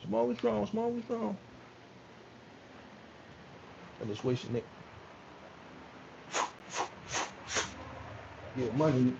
Small and strong, small and strong. I'm just wasting it. Get money.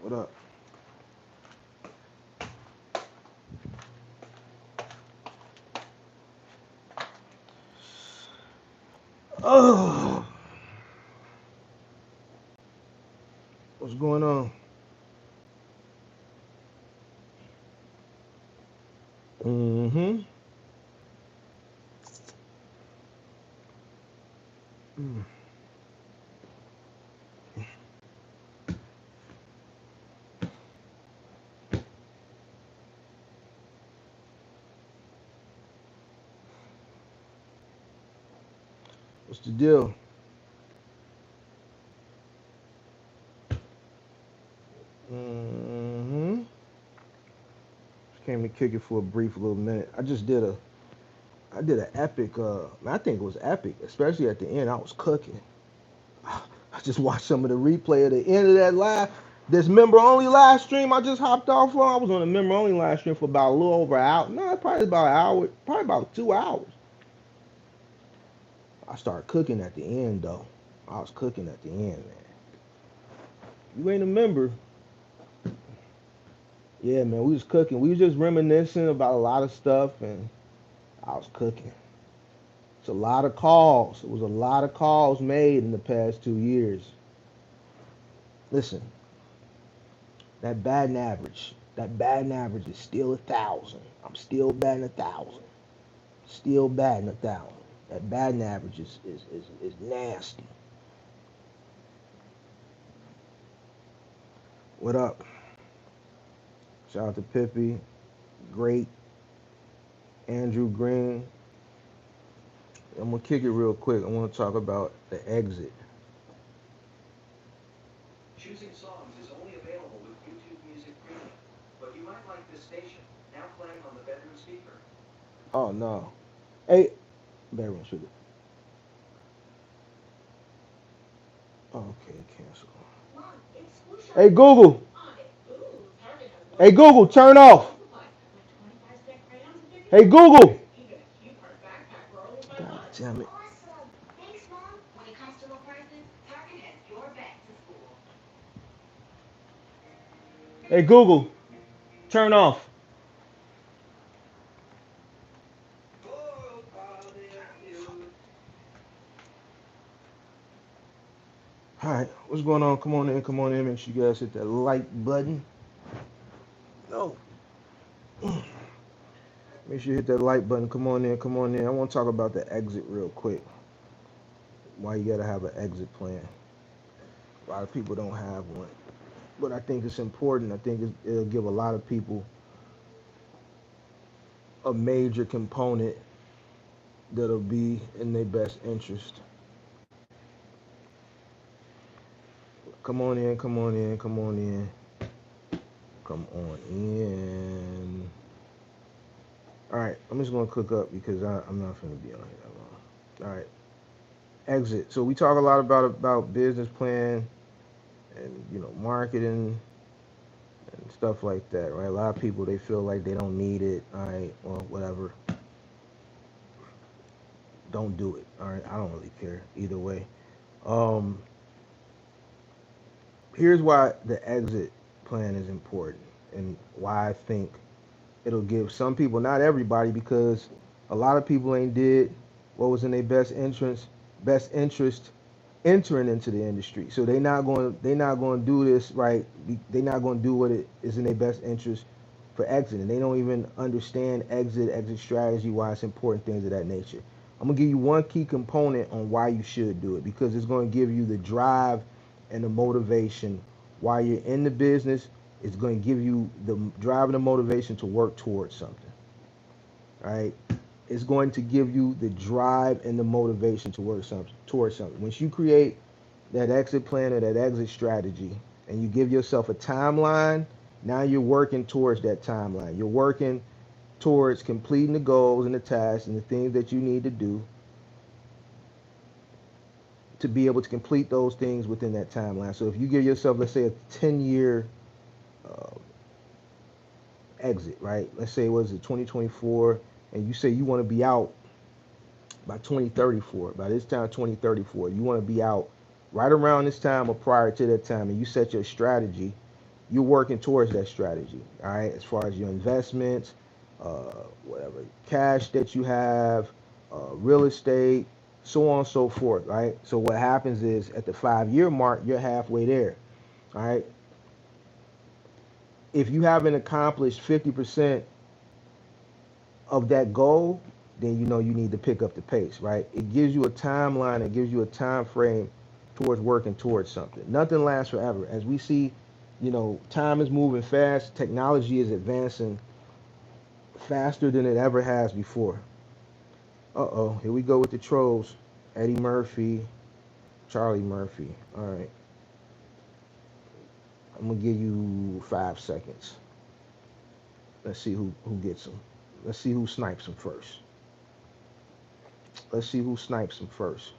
What up? Oh, what's going on? Mm-hmm. Mm. What's the deal? Mm-hmm. Just came to kick it for a brief little minute. I did an epic. I think it was epic, especially at the end. I was cooking. I just watched some of the replay at the end of that this member only live stream I just hopped off on. I was on a member only live stream for about a little over an hour. No, probably about an hour, probably about 2 hours. I started cooking at the end though. I was cooking at the end, man. You ain't a member. Yeah, man, we was cooking. We was just reminiscing about a lot of stuff, and I was cooking. It's a lot of calls. It was a lot of calls made in the past 2 years. Listen, that batting average is still 1,000. I'm still batting 1,000. Still batting 1,000. That batting average is nasty. What up? Shout out to Pippi, Great, Andrew Green. I'm gonna kick it real quick. I want to talk about the exit. Choosing songs is only available with YouTube Music Premium, but you might like this station, now playing on the bedroom speaker. Oh no. Hey, bedroom speaker. Okay, cancel. Hey Google. Hey Google, turn off. Hey Google. God damn it. Hey Google, turn off. All right, what's going on? Come on in, come on in. Make sure you guys hit that like button. No. Make sure you hit that like button. Come on in, come on in. I want to talk about the exit real quick. Why you gotta have an exit plan. A lot of people don't have one, but I think it's important. I think it'll give a lot of people a major component that'll be in their best interest. Come on in, come on in, come on in, come on in. All right, I'm just gonna cook up because I'm not gonna be on here that long. All right, exit. So we talk a lot about business plan and marketing and stuff like that, right? A lot of people they feel like they don't need it. All right, well whatever, don't do it. All right, I don't really care either way. Um, Here's why the exit plan is important and why I think it'll give some people, not everybody, because a lot of people ain't did what was in their best interest entering into the industry. So they not going to do this right. They're not going to do what it is in their best interest for exiting. They don't even understand exit strategy, why it's important, things of that nature. I'm gonna give you one key component on why you should do it, because it's going to give you the drive and the motivation while you're in the business. It's going to give you the drive and the motivation to work towards something. Right? It's going to give you the drive and the motivation to work something towards something. Once you create that exit plan or that exit strategy, and you give yourself a timeline, now you're working towards that timeline. You're working towards completing the goals and the tasks and the things that you need to do to be able to complete those things within that timeline. So if you give yourself, let's say, a 10-year uh, exit, right? Let's say it was 2024, and you say you want to be out by 2034. By this time, 2034, you want to be out right around this time or prior to that time, and you set your strategy. You're working towards that strategy, all right? As far as your investments, whatever cash that you have, real estate, so on and so forth, right? So what happens is at the 5-year mark, you're halfway there, all right? If you haven't accomplished 50% of that goal, then you know you need to pick up the pace, right? It gives you a timeline, it gives you a time frame towards working towards something. Nothing lasts forever. As we see, time is moving fast, technology is advancing faster than it ever has before. Uh-oh, here we go with the trolls. Eddie Murphy, Charlie Murphy. All right, I'm gonna give you 5 seconds. Let's see who gets them. Let's see who snipes them first. Let's see who snipes them first.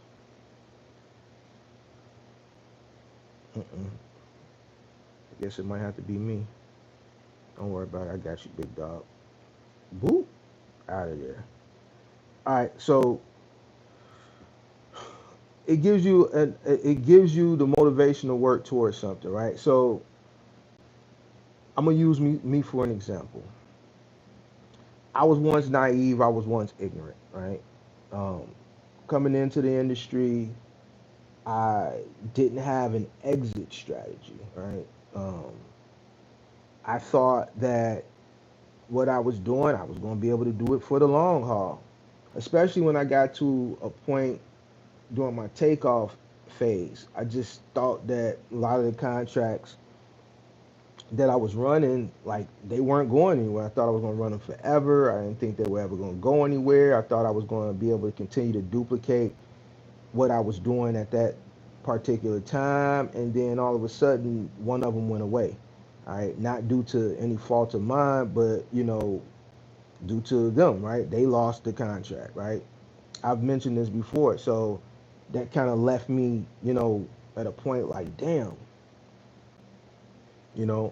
Mm-mm. I guess it might have to be me. Don't worry about it. I got you, big dog. Boop. Out of there. All right. So it gives you the motivation to work towards something, right? So I'm gonna use me for an example. I was once naive. I was once ignorant, right? Um, Coming into the industry, I didn't have an exit strategy, right? Um, I thought that what I was doing, I was going to be able to do it for the long haul. Especially when I got to a point during my takeoff phase, I just thought that a lot of the contracts that I was running, like, they weren't going anywhere. I thought I was going to run them forever. I didn't think they were ever going to go anywhere. I thought I was going to be able to continue to duplicate what I was doing at that particular time, and then all of a sudden, one of them went away. All right, not due to any fault of mine, but due to them, right? They lost the contract, right? I've mentioned this before, so that kind of left me, at a point like, damn,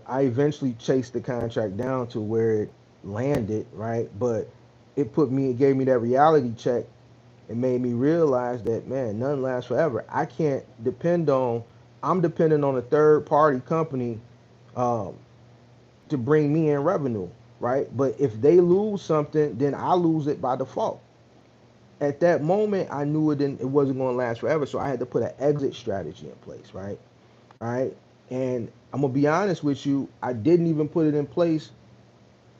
I eventually chased the contract down to where it landed, right? But it gave me that reality check. It made me realize that, man, none lasts forever. I can't depend on, I'm dependent on a third party company um, to bring me in revenue, right? But if they lose something, then I lose it by default. At that moment, I knew it wasn't going to last forever, so I had to put an exit strategy in place, right? All right. And I'm gonna be honest with you, I didn't even put it in place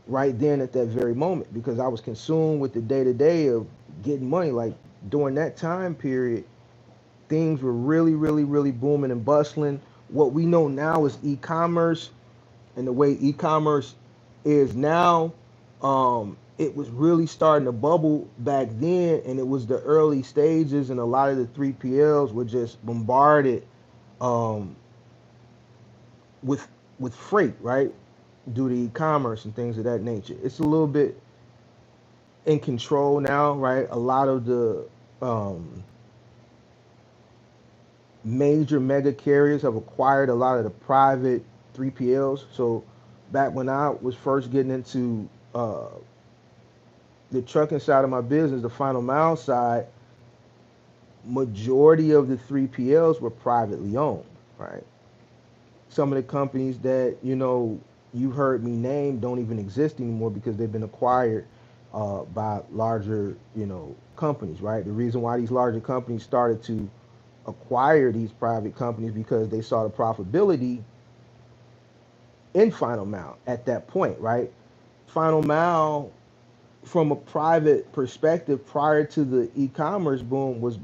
right then at that very moment because I was consumed with the day to day of getting money. Like during that time period, things were really, really, really booming and bustling. What we know now is e-commerce, and the way e-commerce is now, it was really starting to bubble back then, and it was the early stages, and a lot of the 3PLs were just bombarded um, with freight, right? Due to e-commerce and things of that nature. It's a little bit in control now, right? A lot of the um, major mega carriers have acquired a lot of the private 3PLs. So back when I was first getting into the trucking side of my business, the final mile side, majority of the 3PLs were privately owned, right? Some of the companies that you've heard me name don't even exist anymore because they've been acquired by larger, companies, right? The reason why these larger companies started to acquire these private companies because they saw the profitability in Final Mile at that point, right? Final Mile, from a private perspective, prior to the e-commerce boom, was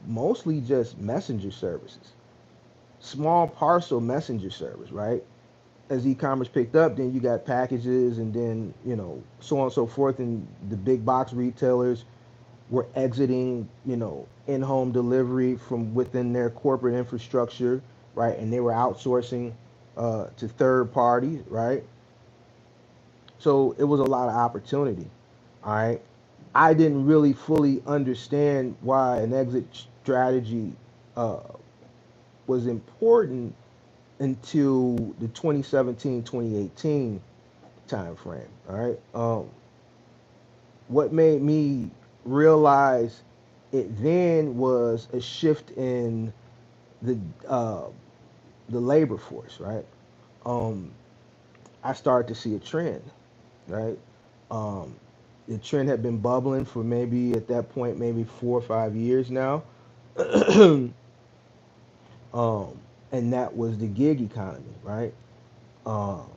mostly just messenger services, small parcel messenger service, right? As e-commerce picked up, then you got packages, and then so on and so forth, and the big box retailers were exiting, in-home delivery from within their corporate infrastructure, right? And they were outsourcing to third parties, right? So it was a lot of opportunity. All right. I didn't really fully understand why an exit strategy uh, was important until the 2017-2018 time frame. All right. What made me realize it then was a shift in the uh, the labor force. Right. Um, I started to see a trend. Right. Um, the trend had been bubbling for maybe at that point maybe 4 or 5 years now. um, and that was the gig economy, right? Um,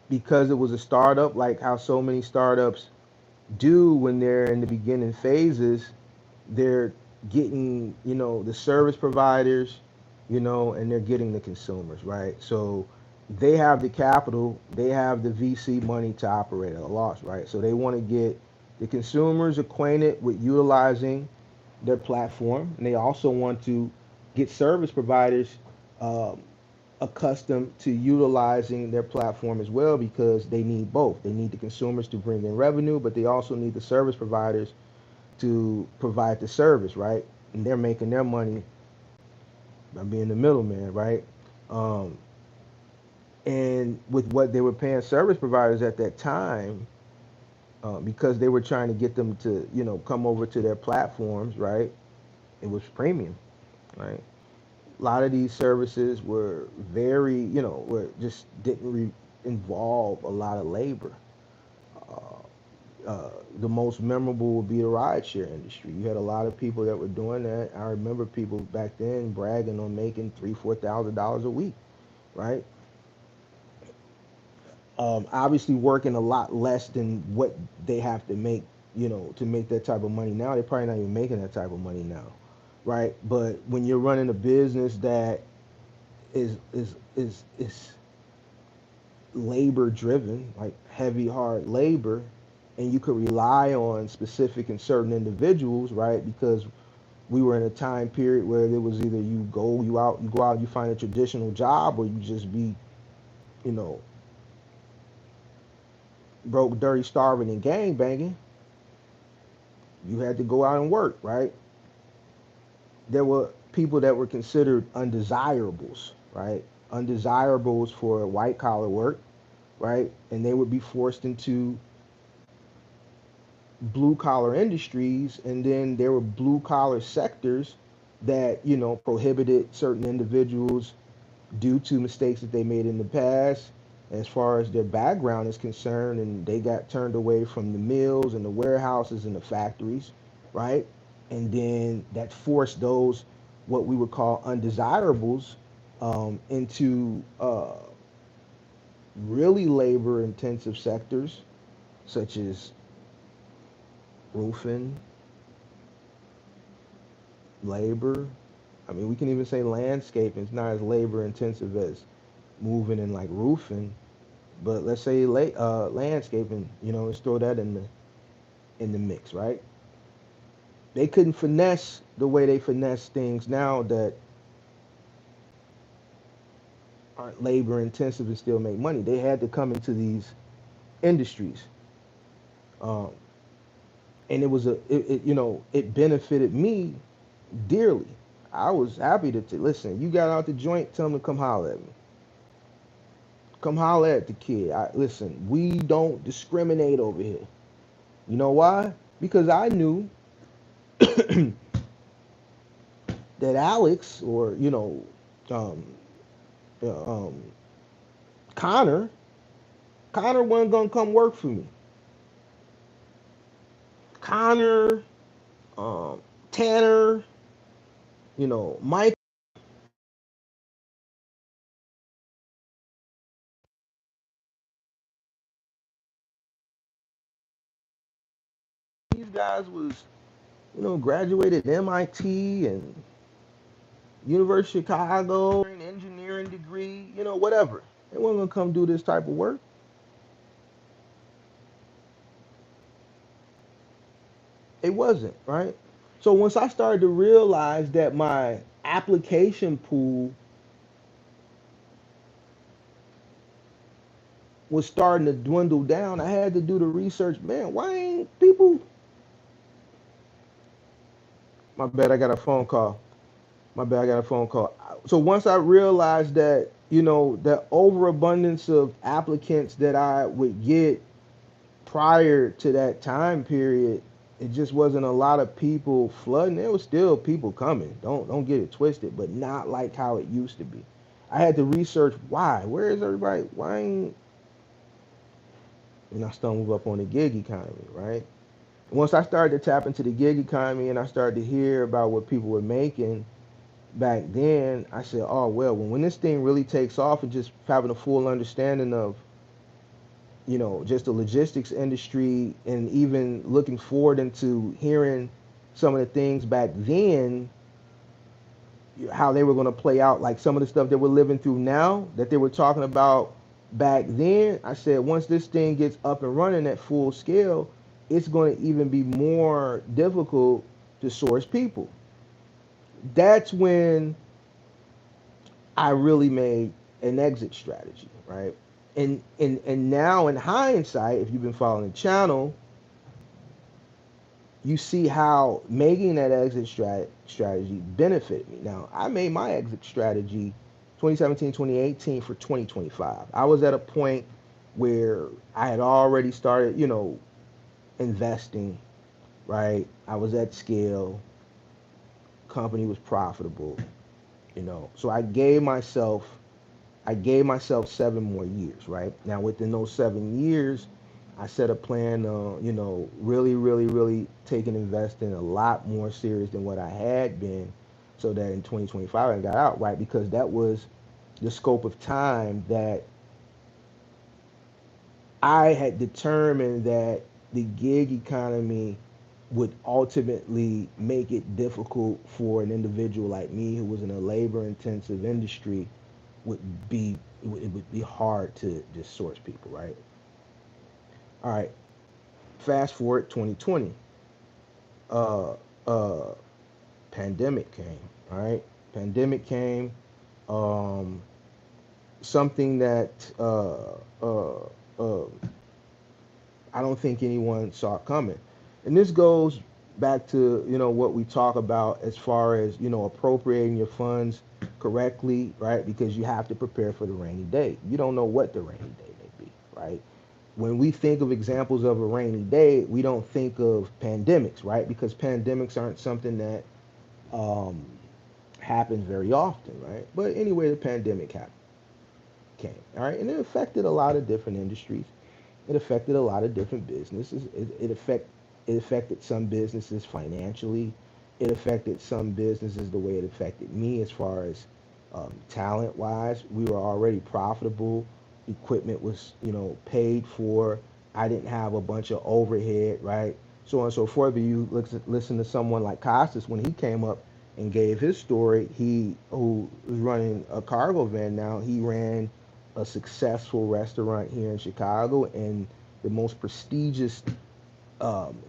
because it was a startup, like how so many startups do when they're in the beginning phases, they're getting, the service providers, and they're getting the consumers, right? So they have the capital, they have the VC money to operate at a loss, right? So they want to get the consumers acquainted with utilizing their platform, and they also want to get service providers um, accustomed to utilizing their platform as well because they need both. They need the consumers to bring in revenue, but they also need the service providers to provide the service, right? And they're making their money by being the middleman, right? Um, and with what they were paying service providers at that time, because they were trying to get them to, come over to their platforms, right? It was premium, right? A lot of these services were very, were just didn't involve a lot of labor. The most memorable would be the rideshare industry. You had a lot of people that were doing that. I remember people back then bragging on making $3,000, $4,000 a week, right? Obviously working a lot less than what they have to make, to make that type of money now. They're probably not even making that type of money now, right? But when you're running a business that is labor driven, like heavy hard labor, and you could rely on specific and certain individuals, right? Because we were in a time period where there was either you go out, you find a traditional job, or you just be, you know, broke, dirty, starving, and gang banging. You had to go out and work, right? There were people that were considered undesirables, right? Undesirables for white collar work, right? And they would be forced into blue collar industries, and then there were blue collar sectors that prohibited certain individuals due to mistakes that they made in the past as far as their background is concerned, and they got turned away from the mills and the warehouses and the factories, right? And then that forced those what we would call undesirables into really labor intensive sectors such as roofing, labor. I mean, we can even say landscaping. It's not as labor intensive as moving and like roofing, but let's say landscaping. Let's throw that in the mix, right? They couldn't finesse the way they finesse things now that aren't labor intensive and still make money. They had to come into these industries, um, and it benefited me dearly. I was happy to listen. You got out the joint, tell them to come holler at me. Come holler at the kid. Listen, we don't discriminate over here. You know why? Because I knew that Alex or um, uh, um, Connor Connor wasn't gonna come work for me. Connor, Tanner, Mike. These guys was, graduated MIT and University of Chicago, an engineering degree, whatever. They weren't gonna come do this type of work. It wasn't, right? So once I started to realize that my application pool was starting to dwindle down, I had to do the research. Man, why ain't people? My bad, I got a phone call. My bad, I got a phone call. So once I realized that, the overabundance of applicants that I would get prior to that time period, it just wasn't a lot of people flooding. There was still people coming. Don't get it twisted, but not like how it used to be. I had to research why. Where is everybody? Why ain't and I stumbled up on the gig economy, right? Once I started to tap into the gig economy and I started to hear about what people were making back then, I said, oh well, when this thing really takes off and just having a full understanding of just the logistics industry and even looking forward into hearing some of the things back then, how they were going to play out, like some of the stuff that we're living through now that they were talking about back then. I said, once this thing gets up and running at full scale, it's going to even be more difficult to source people. That's when I really made an exit strategy, right? And now in hindsight, if you've been following the channel, you see how making that exit strategy benefited me. Now, I made my exit strategy 2017, 2018 for 2025. I was at a point where I had already started, investing, right? I was at scale, company was profitable, So I gave myself 7 more years, right? Now within those 7 years, I set a plan, really, really, really taking investing a lot more serious than what I had been, so that in 2025 I got out, right? Because that was the scope of time that I had determined that the gig economy would ultimately make it difficult for an individual like me who was in a labor intensive industry would be it would be hard to just source people, right? All right, fast forward 2020. Uh uh Pandemic came, all right? Pandemic came. Um Something that uh I don't think anyone saw coming. And this goes back to, what we talk about as far as, appropriating your funds correctly, right? Because you have to prepare for the rainy day. You don't know what the rainy day may be, right? When we think of examples of a rainy day, we don't think of pandemics, right? Because pandemics aren't something that um, happens very often, right? But anyway, the pandemic came, all right, and it affected a lot of different industries. It affected a lot of different businesses. It affected some businesses financially. It affected some businesses the way it affected me as far as talent wise. We were already profitable. Equipment was, paid for. I didn't have a bunch of overhead, right? So on and so forth. But you listen to someone like Costas when he came up and gave his story. He who was running a cargo van now. He ran a successful restaurant here in Chicago and the most prestigious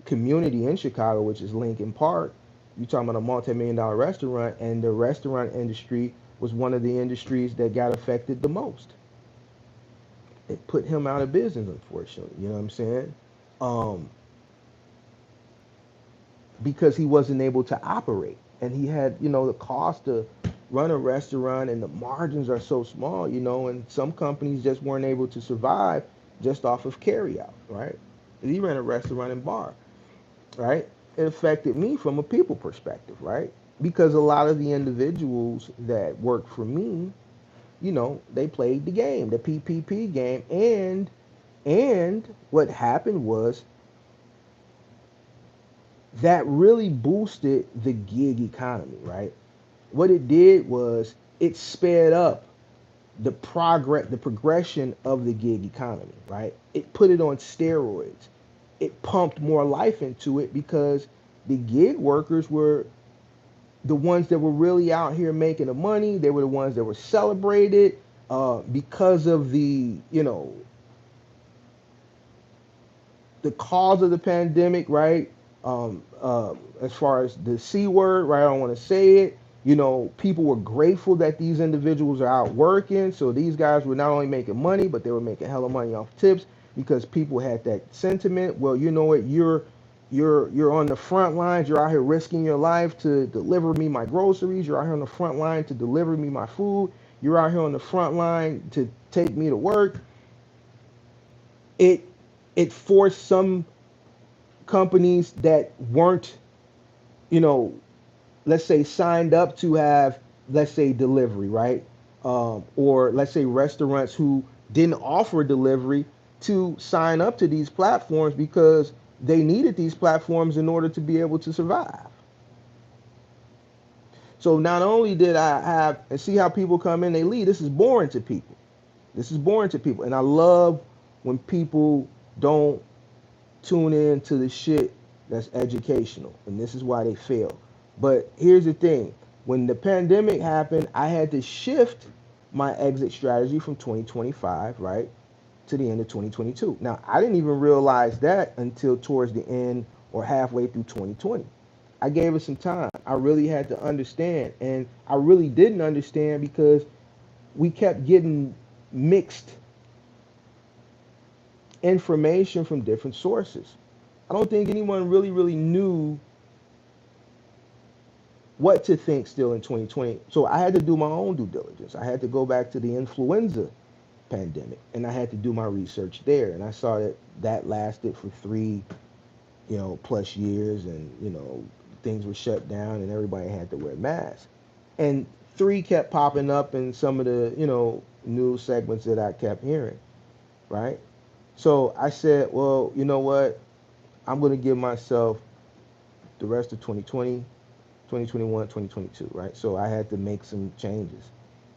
community in Chicago, which is Lincoln Park. You're talking about a multi-million-dollar restaurant, and the restaurant industry was one of the industries that got affected the most. It put him out of business, unfortunately. You know what I'm saying? Um, because he wasn't able to operate, and he had, the cost to run a restaurant, and the margins are so small, and some companies just weren't able to survive just off of carryout, right? He ran a restaurant and bar, right? It affected me from a people perspective, right? Because a lot of the individuals that worked for me, they played the game, the PPP game, and And what happened was that really boosted the gig economy, right? What it did was it sped up the progression of the gig economy, right? It put it on steroids. It pumped more life into it because the gig workers were the ones that were really out here making the money. They were the ones that were celebrated because of the cause of the pandemic, right? As far as the C word, right? I don't want to say it. People were grateful that these individuals are out working. So these guys were not only making money, but they were making hella money off tips because people had that sentiment. Well, you know what? You're on the front lines. You're out here risking your life to deliver me my groceries. You're out here on the front line to deliver me my food. You're out here on the front line to take me to work. It it forced some companies that weren't, you know, let's say signed up to have, let's say delivery, right? Or let's say restaurants who didn't offer delivery to sign up to these platforms because they needed these platforms in order to be able to survive. So not only did I have and see how people come in, they leave. This is boring to people. This is boring to people, and I love when people don't tune in to the shit that's educational, and this is why they fail. But here's the thing: when the pandemic happened, I had to shift my exit strategy from 2025, right, to the end of 2022. Now, I didn't even realize that until towards the end or halfway through 2020. I gave it some time. I really had to understand, and I really didn't understand because we kept getting mixed information from different sources. I don't think anyone really knew what to think still in 2020. So I had to do my own due diligence. I had to go back to the influenza pandemic and I had to do my research there. And I saw that that lasted for 3 plus years, and things were shut down and everybody had to wear masks. And three kept popping up in some of the news segments that I kept hearing, right? So I said, well, you know what? I'm going to give myself the rest of 2020, 2021, 2022, right? So I had to make some changes.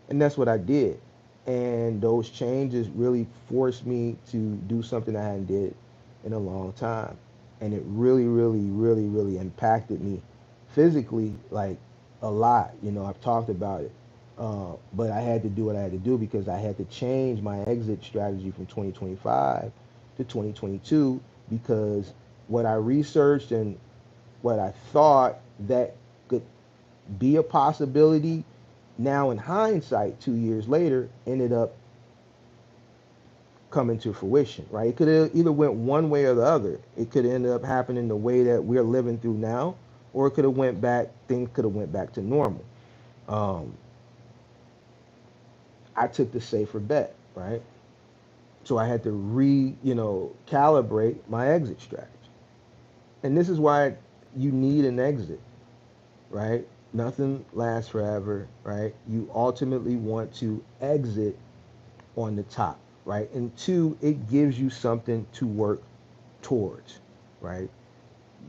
And that's what I did. And those changes really forced me to do something I hadn't did in a long time. And it really impacted me physically, like a lot. I've talked about it. But I had to do what I had to do because I had to change my exit strategy from 2025 to 2022 because what I researched and what I thought that could be a possibility now in hindsight 2 years later ended up coming to fruition, right? It could have either went one way or the other. It could end up happening the way that we're living through now, or it could have went back, things could have went back to normal. um, I took the safer bet, right? So I had to calibrate my exit strategy. And this is why you need an exit, right? Nothing lasts forever, right? You ultimately want to exit on the top, right? And two, it gives you something to work towards, right?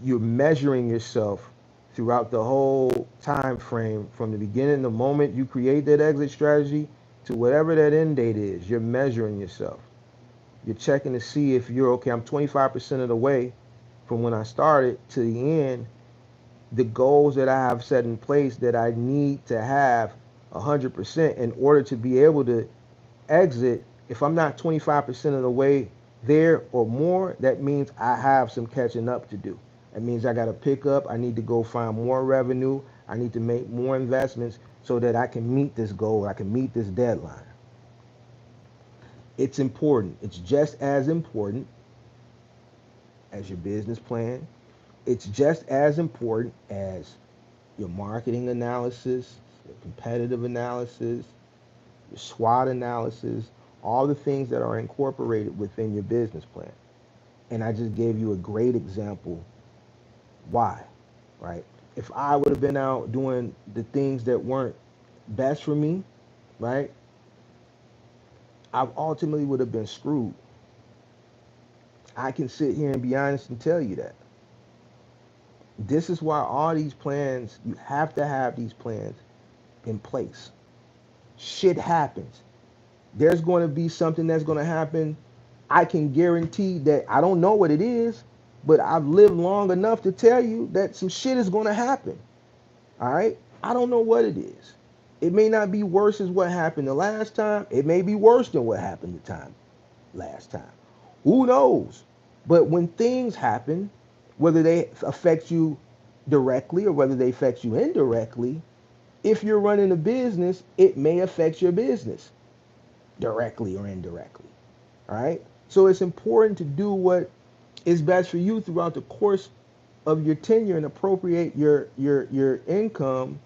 You're measuring yourself throughout the whole time frame from the beginning, the moment you create that exit strategy to whatever that end date is. You're measuring yourself. You're checking to see if you're okay. I'm 25% of the way from when I started to the end. The goals that I have set in place that I need to have 100% in order to be able to exit. If I'm not 25% of the way there or more, that means I have some catching up to do. That means I got to pick up. I need to go find more revenue. I need to make more investments so that I can meet this goal. I can meet this deadline. It's important. It's just as important as your business plan. It's just as important as your marketing analysis, your competitive analysis, your SWOT analysis, all the things that are incorporated within your business plan. And I just gave you a great example why, right? If I would have been out doing the things that weren't best for me, right, I ultimately would have been screwed. I can sit here and be honest and tell you that. This is why all these plans, you have to have these plans in place. Shit happens. There's going to be something that's going to happen. I can guarantee that I don't know what it is, but I've lived long enough to tell you that some shit is going to happen. All right? I don't know what it is. It may not be worse as what happened the last time. It may be worse than what happened the time last time. Who knows? But when things happen, whether they affect you directly or whether they affect you indirectly, if you're running a business, it may affect your business directly or indirectly. All right? So it's important to do what is best for you throughout the course of your tenure and appropriate your income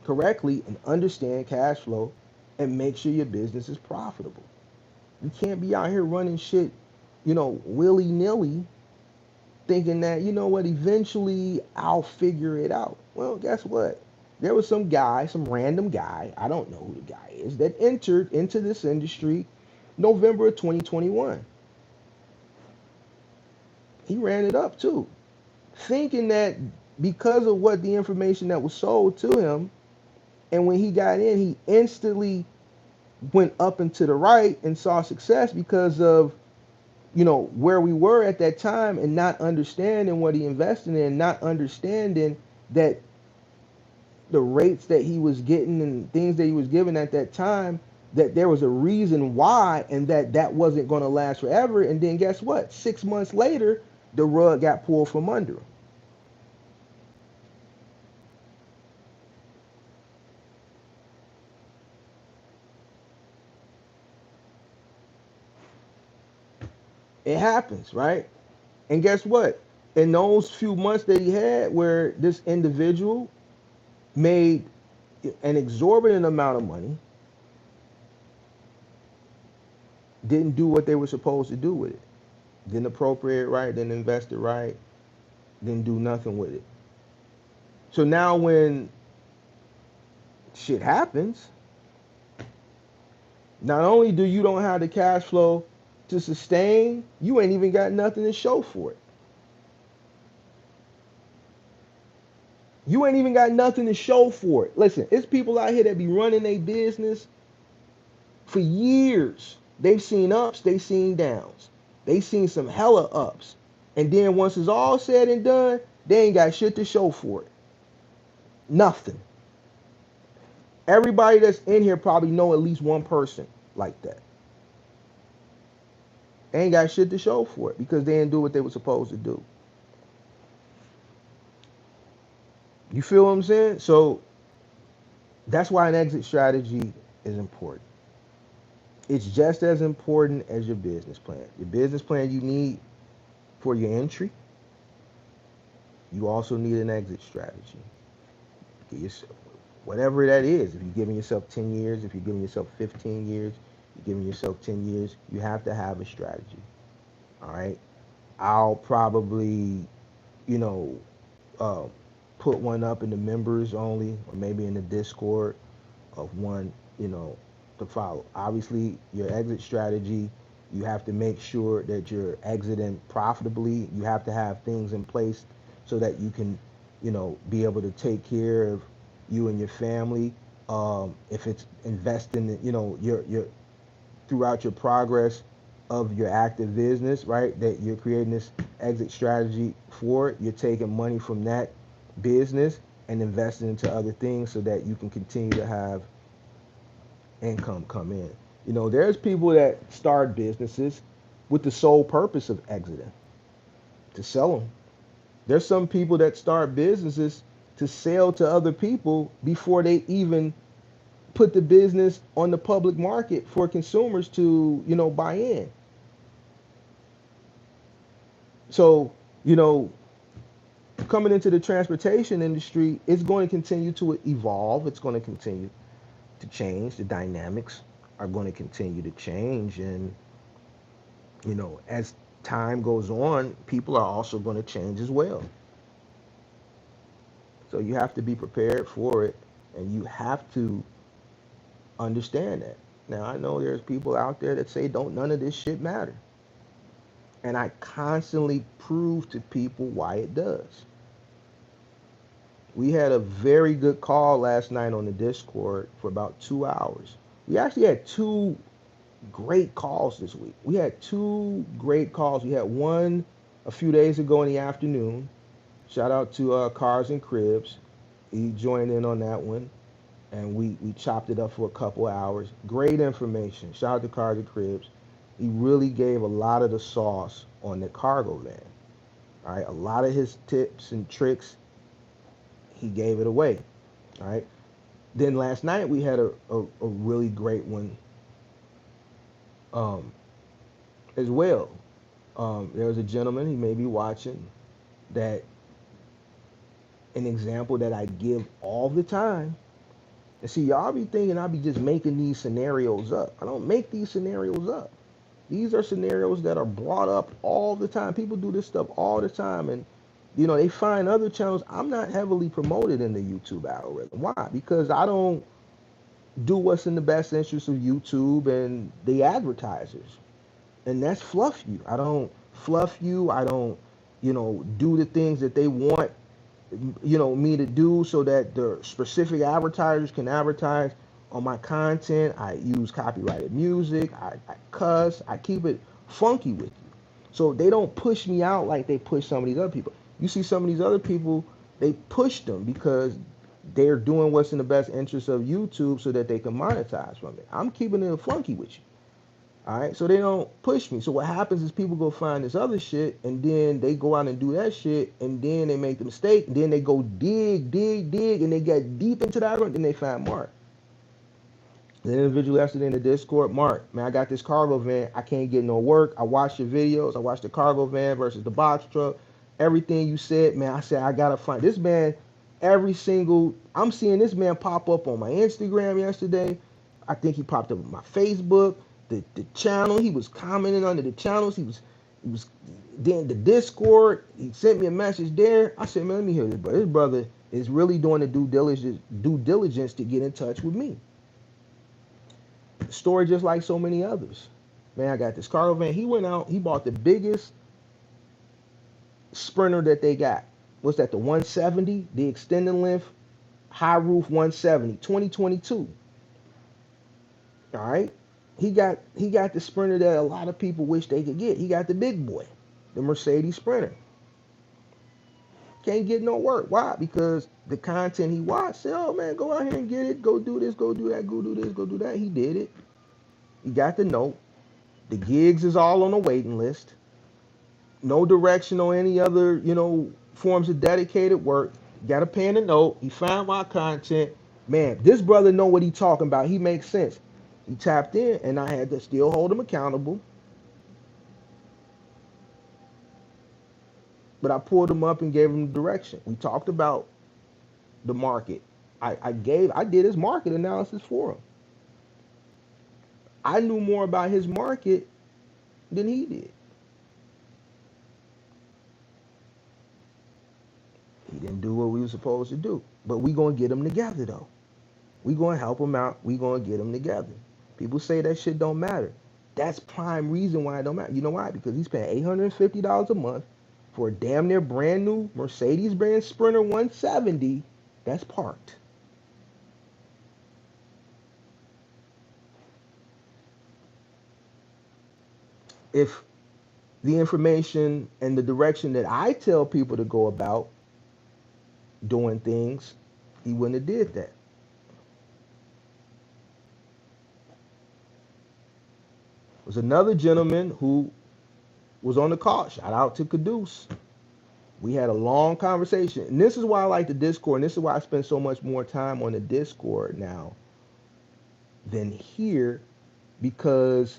correctly and understand cash flow and make sure your business is profitable. You can't be out here running shit, willy nilly, thinking that, you know what, eventually I'll figure it out. Well, guess what? There was some guy, some random guy, I don't know who the guy is, that entered into this industry November of 2021. He ran it up too, thinking that because of what the information that was sold to him, and when he got in, he instantly went up and to the right and saw success because of where we were at that time and not understanding what he invested in, not understanding that the rates that he was getting and things that he was given at that time, that there was a reason why, and that wasn't going to last forever. And then guess what? 6 months later, the rug got pulled from under him. It happens, right? And guess what? In those few months that he had where this individual made an exorbitant amount of money, didn't do what they were supposed to do with it. Didn't appropriate it right, didn't invest it right, didn't do nothing with it. So now when shit happens, not only do you don't have the cash flow to sustain, you ain't even got nothing to show for it. You ain't even got nothing to show for it. Listen, it's people out here that be running their business for years. They've seen ups, they've seen downs. They've seen some hella ups. And then once it's all said and done, they ain't got shit to show for it. Nothing. Everybody that's in here probably know at least one person like that. They ain't got shit to show for it because they didn't do what they were supposed to do. You feel what I'm saying? So that's why an exit strategy is important. It's just as important as your business plan. Your business plan you need for your entry. You also need an exit strategy. Get yourself, whatever that is. If you're giving yourself 10 years, if you're giving yourself 15 years, you're giving yourself 10 years, you have to have a strategy. All right. I'll probably, you know, uh, put one up in the members only, or maybe in the Discord of one, to follow. Obviously, your exit strategy, you have to make sure that you're exiting profitably. You have to have things in place so that you can, be able to take care of you and your family. If it's investing, your throughout your progress of your active business, right? That you're creating this exit strategy for it. You're taking money from that business and investing into other things so that you can continue to have income come in. There's people that start businesses with the sole purpose of exiting, to sell them. There's some people that start businesses to sell to other people before they even put the business on the public market for consumers to, buy in. So, you know, coming into the transportation industry, it's going to continue to evolve. It's going to continue to change. The dynamics are going to continue to change. And, as time goes on, people are also going to change as well. So you have to be prepared for it and you have to understand that. Now, I know there's people out there that say, don't none of this shit matter. And I constantly prove to people why it does. We had a very good call last night on the Discord for about 2 hours. We actually had two great calls this week. We had two great calls. We had one a few days ago in the afternoon. Shout out to Cars and Cribs. He joined in on that one, and we chopped it up for a couple hours. Great information. Shout out to Cars and Cribs. He really gave a lot of the sauce on the cargo van. All right, a lot of his tips and tricks, he gave it away. All right. Then last night we had a really great one um, as well. There was a gentleman, he may be watching, that an example that I give all the time. And see, y'all be thinking I be just making these scenarios up. I don't make these scenarios up. These are scenarios that are brought up all the time. People do this stuff all the time, and they find other channels. I'm not heavily promoted in the YouTube algorithm. Why? Because I don't do what's in the best interest of YouTube and the advertisers. And that's fluff you. I don't fluff you. I don't, do the things that they want, me to do so that the specific advertisers can advertise on my content. I use copyrighted music. I cuss. I keep it funky with you. So they don't push me out like they push some of these other people. You see some of these other people, they push them because they're doing what's in the best interest of YouTube so that they can monetize from it. I'm keeping it funky with you. All right, so they don't push me. So what happens is people go find this other shit, and then they go out and do that shit, and then they make the mistake, and then they go dig, dig, dig, and they get deep into that, and then they find Mark. The individual yesterday in the Discord, Mark, man, I got this cargo van. I can't get no work. I watched your videos. I watched the cargo van versus the box truck. Everything you said, man, I said, I got to find this man. I'm seeing this man pop up on my Instagram yesterday. I think he popped up on my Facebook. The channel, he was commenting under the channels. He was then the Discord. He sent me a message there. I said, man, let me hear this, bro. This brother is really doing the due diligence to get in touch with me. Story just like so many others. Man, I got this cargo van. He went out, he bought the biggest Sprinter that they got. What's that, the 170? The extended length, high roof 170, 2022. All right? He got the Sprinter that a lot of people wish they could get. He got the big boy, the Mercedes Sprinter. Can't get no work. Why? Because the content he watched said, oh man, go out here and get it. Go do this, go do that, go do this, go do that. He did it. He got the note. The gigs is all on the waiting list. No direction on any other, forms of dedicated work. Got a pen and note. He found my content. Man, this brother know what he talking about. He makes sense. He tapped in, and I had to still hold him accountable. But I pulled him up and gave him the direction. We talked about the market. I did his market analysis for him. I knew more about his market than he did. He didn't do what we were supposed to do. But we gonna get them together though. We gonna help him out. We gonna get them together. People say that shit don't matter. That's prime reason why it don't matter. You know why? Because he's paying $850 a month for a damn near brand new Mercedes-Benz Sprinter 170 that's parked. If the information and the direction that I tell people to go about doing things, he wouldn't have did that. There's another gentleman who was on the call. Shout out to Caduce. We had a long conversation. And this is why I like the Discord. And this is why I spend so much more time on the Discord now than here. Because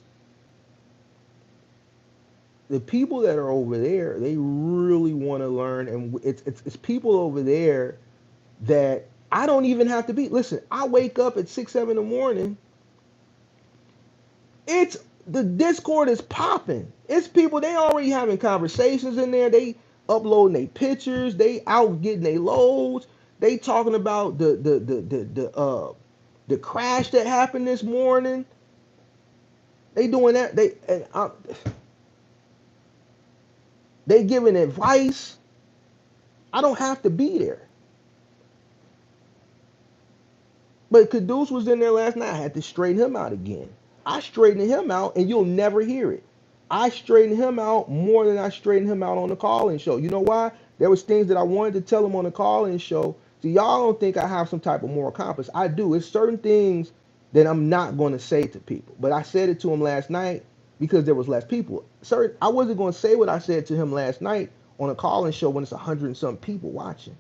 the people that are over there, they really want to learn. And it's people over there that I don't even have to be. Listen, I wake up at 6, 7 in the morning. It's the Discord is popping. It's people, they already having conversations in there. They uploading their pictures. They out getting their loads. They talking about the crash that happened this morning. They doing that. They giving advice. I don't have to be there. But Caduce was in there last night. I had to straighten him out again. I straightened him out, and you'll never hear it. I straightened him out more than I straightened him out on the call-in show. You know why? There was things that I wanted to tell him on the call-in show. So y'all don't think I have some type of moral compass. I do. It's certain things that I'm not going to say to people. But I said it to him last night because there was less people. Certain, I wasn't going to say what I said to him last night on a call-in show when it's 100 and some people watching.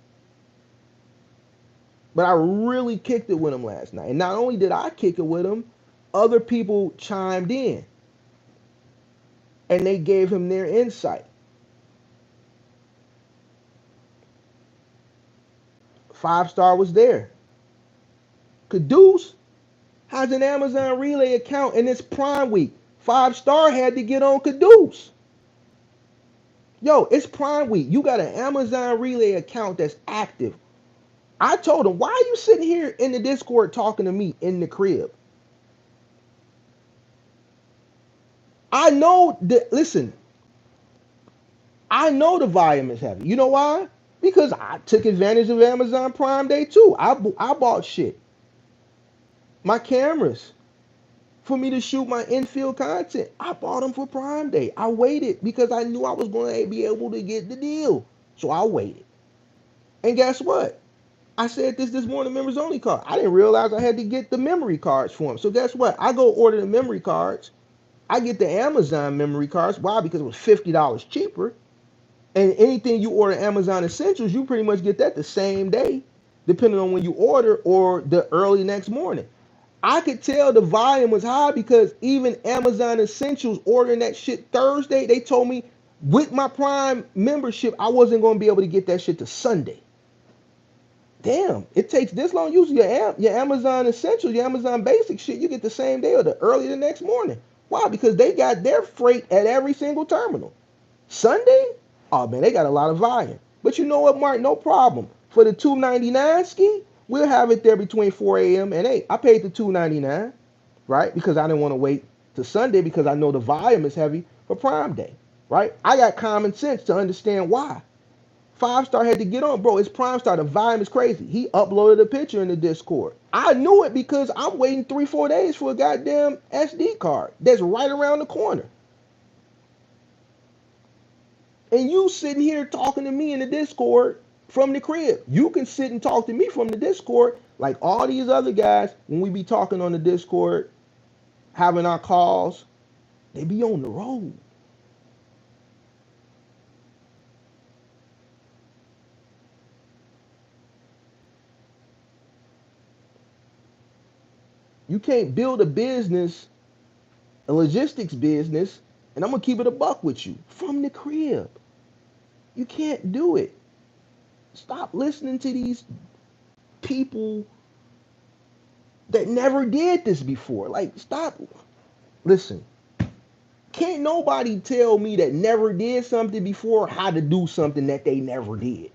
But I really kicked it with him last night. And not only did I kick it with him, other people chimed in and they gave him their insight. Five Star was there. Caduce has an Amazon Relay account and it's Prime Week. Five Star had to get on Caduce. Yo, it's Prime Week. You got an Amazon Relay account that's active. I told him, why are you sitting here in the Discord talking to me in the crib? I know that, listen, I know the volume is heavy. You know why? Because I took advantage of Amazon Prime Day too. I bought shit. My cameras for me to shoot my infield content. I bought them for Prime Day. I waited because I knew I was going to be able to get the deal. So I waited. And guess what? I said this morning, members only card. I didn't realize I had to get the memory cards for them. So guess what? I go order the memory cards. I get the Amazon memory cards. Why? Because it was $50 cheaper. And anything you order Amazon Essentials, you pretty much get that the same day, depending on when you order or the early next morning. I could tell the volume was high because even Amazon Essentials ordering that shit Thursday, they told me with my Prime membership, I wasn't going to be able to get that shit to Sunday. Damn, it takes this long. Usually your Amazon Essentials, your Amazon Basic shit, you get the same day or the early the next morning. Why? Because they got their freight at every single terminal. Sunday? Oh man, they got a lot of volume. But you know what, Mark? No problem. For the $2.99 ski, we'll have it there between 4 a.m. and 8. I paid the $2.99, right? Because I didn't want to wait to Sunday because I know the volume is heavy for Prime Day, right? I got common sense to understand why. Five Star had to get on, bro. It's Prime Star. The volume is crazy. He uploaded a picture in the Discord. I knew it because I'm waiting 3-4 days for a goddamn SD card that's right around the corner. And you sitting here talking to me in the Discord from the crib. You can sit and talk to me from the Discord like all these other guys when we be talking on the Discord, having our calls. They be on the road. You can't build a business, a logistics business, and I'm going to keep it a buck with you, from the crib. You can't do it. Stop listening to these people that never did this before. Like, stop. Listen, can't nobody tell me that never did something before how to do something that they never did.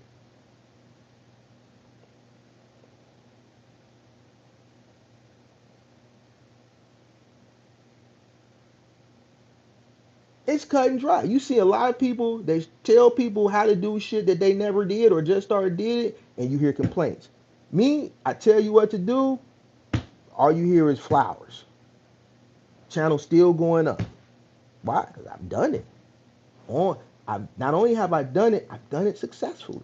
It's cut and dry. You see a lot of people, they tell people how to do shit that they never did or just started did it, and you hear complaints. Me, I tell you what to do, all you hear is flowers. Channel still going up. Why? Because I've done it. Not only have I done it, I've done it successfully.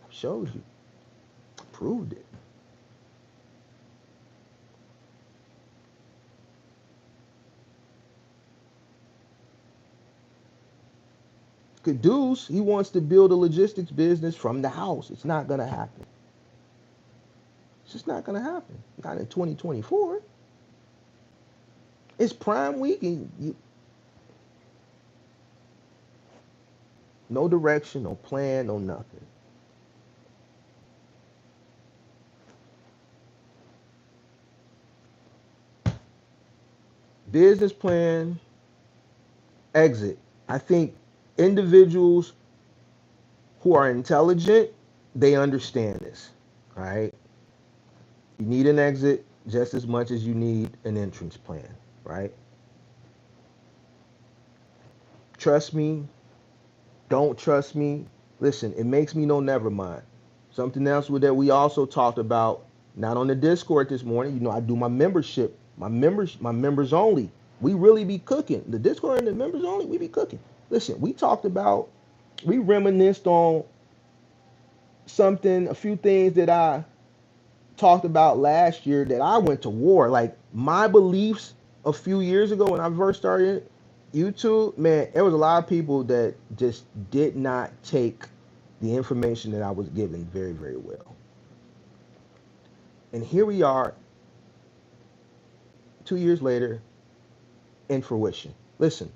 I've showed you. I proved it. Caduce, he wants to build a logistics business from the house. It's not going to happen. It's just not going to happen. Not in 2024. It's Prime Week and no direction, no plan, no nothing. Business plan, exit. I think individuals who are intelligent, they understand this. All right. You need an exit just as much as you need an entrance plan, right? trust me, don't trust me. Listen, it makes me know never mind. Something else that we also talked about, not on the Discord this morning. You know, I do my membership, my members only. We really be cooking. The Discord and the members only, we be cooking. Listen, we talked about, we reminisced on something, a few things that I talked about last year that I went to war. Like my beliefs a few years ago when I first started YouTube, man, there was a lot of people that just did not take the information that I was given very, very well. And here we are 2 years later in fruition. Listen,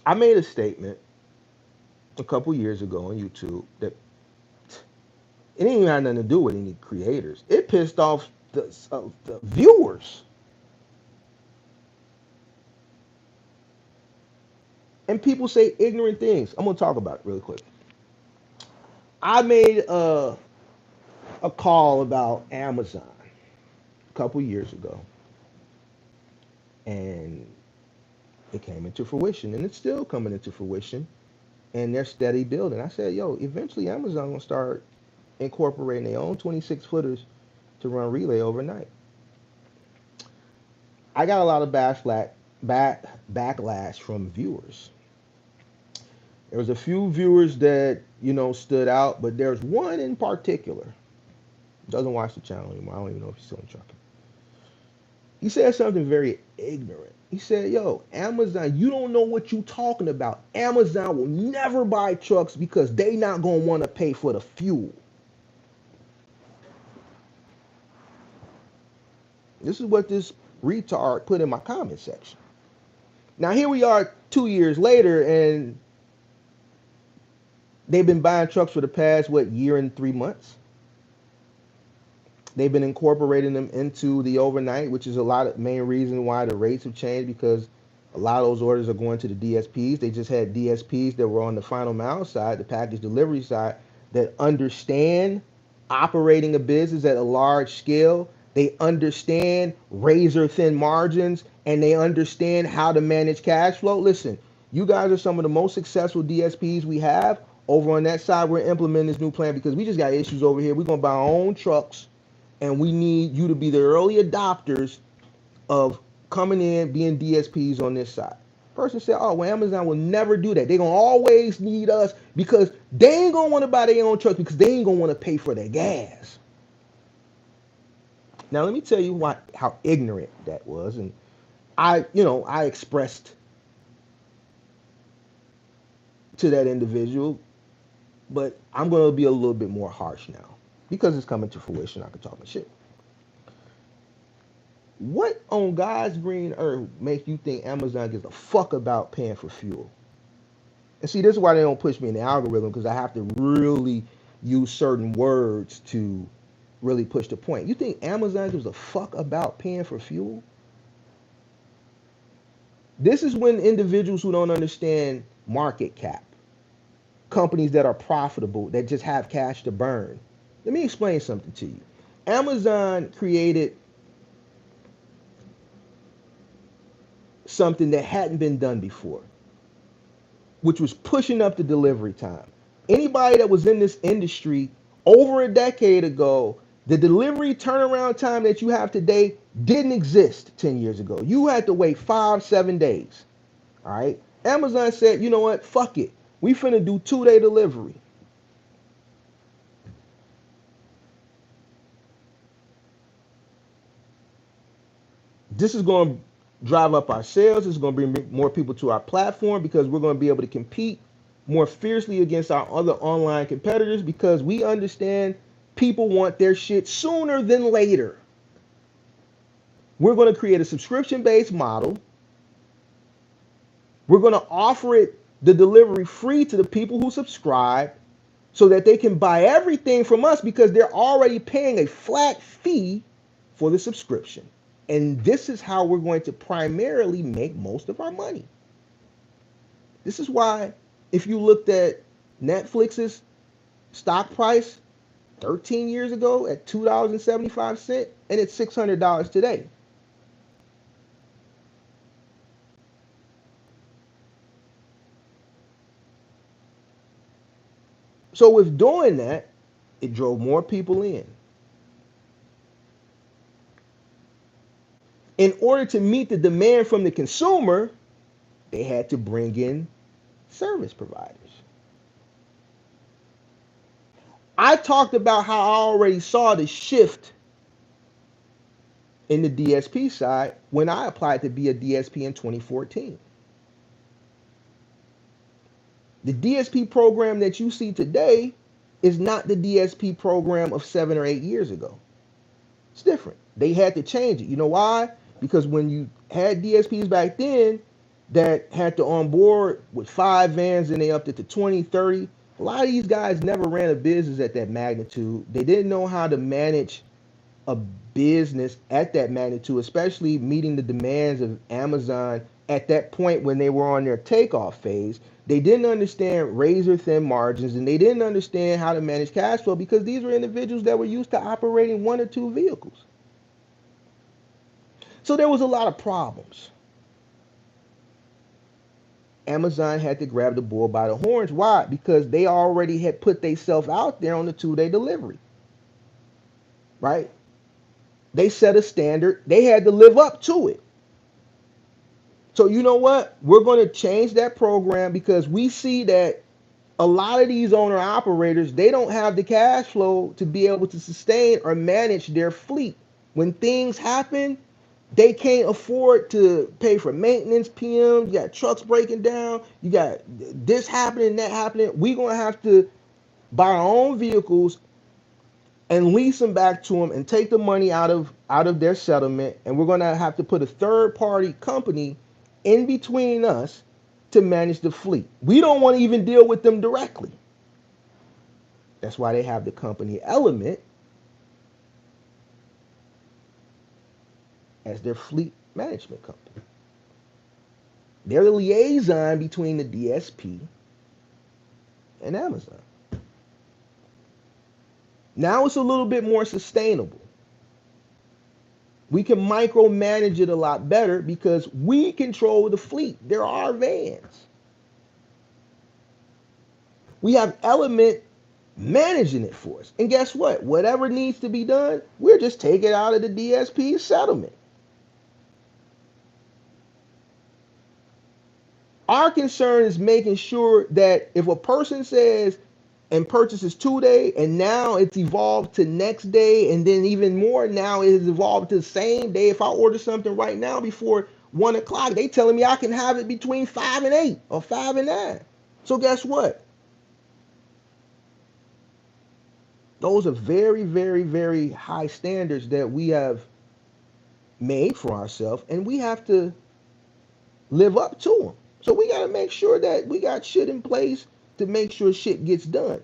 I made a statement a couple years ago on YouTube that it didn't even have nothing to do with any creators. It pissed off the viewers. And people say ignorant things. I'm gonna talk about it really quick. I made a call about Amazon a couple years ago, and it came into fruition, and it's still coming into fruition, and they're steady building. I said, yo, eventually Amazon gonna start incorporating their own 26 footers to run relay overnight. I got a lot of backlash from viewers. There was a few viewers that stood out, but there's one in particular. Doesn't watch the channel anymore. I don't even know if he's still in trucking. He said something very ignorant. He said, yo, Amazon, you don't know what you talking about. Amazon will never buy trucks because they not going to want to pay for the fuel. This is what this retard put in my comment section. Now, here we are 2 years later, and they've been buying trucks for the past, year and 3 months. They've been incorporating them into the overnight, which is a lot of main reason why the rates have changed, because a lot of those orders are going to the DSPs. They just had DSPs that were on the final mile side, the package delivery side, that understand operating a business at a large scale. They understand razor thin margins, and they understand how to manage cash flow. Listen, you guys are some of the most successful DSPs we have. Over on that side, we're implementing this new plan because we just got issues over here. We're going to buy our own trucks, and we need you to be the early adopters of coming in, being DSPs on this side. Person said, oh, well, Amazon will never do that. They're going to always need us because they ain't going to want to buy their own trucks because they ain't going to want to pay for their gas. Now, let me tell you how ignorant that was. And I expressed to that individual, but I'm going to be a little bit more harsh now because it's coming to fruition. I can talk my shit. What on God's green earth makes you think Amazon gives a fuck about paying for fuel? And see, this is why they don't push me in the algorithm, because I have to really use certain words to really push the point. You think Amazon gives a fuck about paying for fuel? This is when individuals who don't understand market cap, companies that are profitable, that just have cash to burn. Let me explain something to you. Amazon created something that hadn't been done before, which was pushing up the delivery time. Anybody that was in this industry over a decade ago, the delivery turnaround time that you have today didn't exist 10 years ago. You had to wait 5-7 days. All right. Amazon said, you know what? Fuck it. We finna do 2-day delivery. This is going to drive up our sales. This is going to bring more people to our platform because we're going to be able to compete more fiercely against our other online competitors because we understand people want their shit sooner than later. We're going to create a subscription-based model. We're going to offer the delivery free to the people who subscribe so that they can buy everything from us because they're already paying a flat fee for the subscription. And this is how we're going to primarily make most of our money. This is why if you looked at Netflix's stock price 13 years ago at $2.75 and it's $600 today. So with doing that, it drove more people in. In order to meet the demand from the consumer, they had to bring in service providers. I talked about how I already saw the shift in the DSP side when I applied to be a DSP in 2014. The DSP program that you see today is not the DSP program of 7 or 8 years ago. It's different. They had to change it. You know why? Because when you had DSPs back then that had to onboard with 5 vans and they upped it to 20, 30, a lot of these guys never ran a business at that magnitude. They didn't know how to manage a business at that magnitude, especially meeting the demands of Amazon at that point when they were on their takeoff phase. They didn't understand razor thin margins and they didn't understand how to manage cash flow because these were individuals that were used to operating 1 or 2 vehicles. So there was a lot of problems. Amazon had to grab the bull by the horns. Why? Because they already had put themselves out there on the 2 day delivery, right? They set a standard. They had to live up to it. So you know what? We're going to change that program because we see that a lot of these owner operators, they don't have the cash flow to be able to sustain or manage their fleet. When things happen, they can't afford to pay for maintenance, PM. You got trucks breaking down. You got this happening, that happening. We're going to have to buy our own vehicles and lease them back to them and take the money out of their settlement, and we're going to have to put a third party company in between us to manage the fleet. We don't want to even deal with them directly. That's why they have the company element as their fleet management company. They're the liaison between the DSP and Amazon. Now it's a little bit more sustainable. We can micromanage it a lot better because we control the fleet. There are vans. We have element managing it for us. And guess what? Whatever needs to be done, we're just taking it out of the DSP settlement. Our concern is making sure that if a person says and purchases 2 day and now it's evolved to next day and then even more now it has evolved to the same day. If I order something right now before 1 o'clock, they telling me I can have it between 5 and 8 or 5 and 9. So guess what? Those are very, very, very high standards that we have made for ourselves, and we have to live up to them. So we got to make sure that we got shit in place to make sure shit gets done.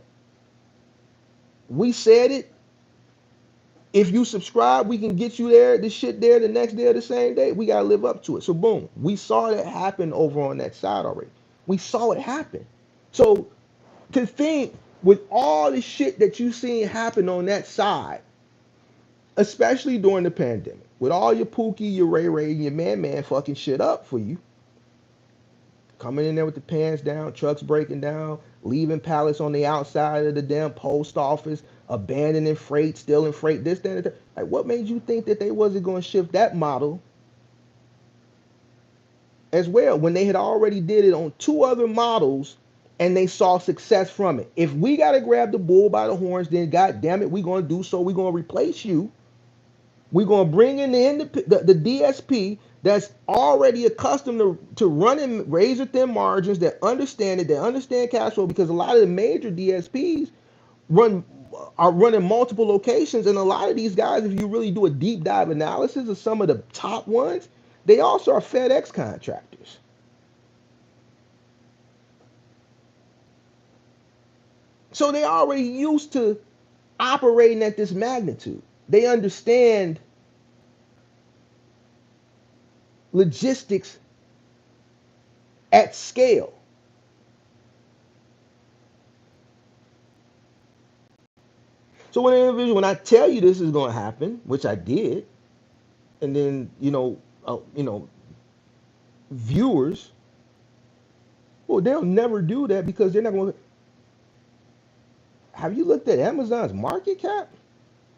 We said it. If you subscribe, we can get you there, this shit there the next day or the same day. We got to live up to it. So boom, we saw that happen over on that side already. We saw it happen. So to think with all the shit that you seen happen on that side, especially during the pandemic, with all your Pookie, your Ray Ray, your Man fucking shit up for you, coming in there with the pants down, trucks breaking down, leaving pallets on the outside of the damn post office, abandoning freight, stealing freight, this, that, and that. Like, what made you think that they wasn't going to shift that model as well when they had already did it on 2 other models and they saw success from it? If we got to grab the bull by the horns, then God damn it, we're going to do so. We're going to replace you. We're going to bring in the DSP that's already accustomed to running razor thin margins, that understand it, that understand cash flow, because a lot of the major DSPs run are running multiple locations, and a lot of these guys, if you really do a deep dive analysis of some of the top ones, they also are FedEx contractors. So they already used to operating at this magnitude. They understand logistics at scale. So when I tell you this is going to happen, which I did, and then viewers, well, they'll never do that because they're not going to. Have you looked at Amazon's market cap?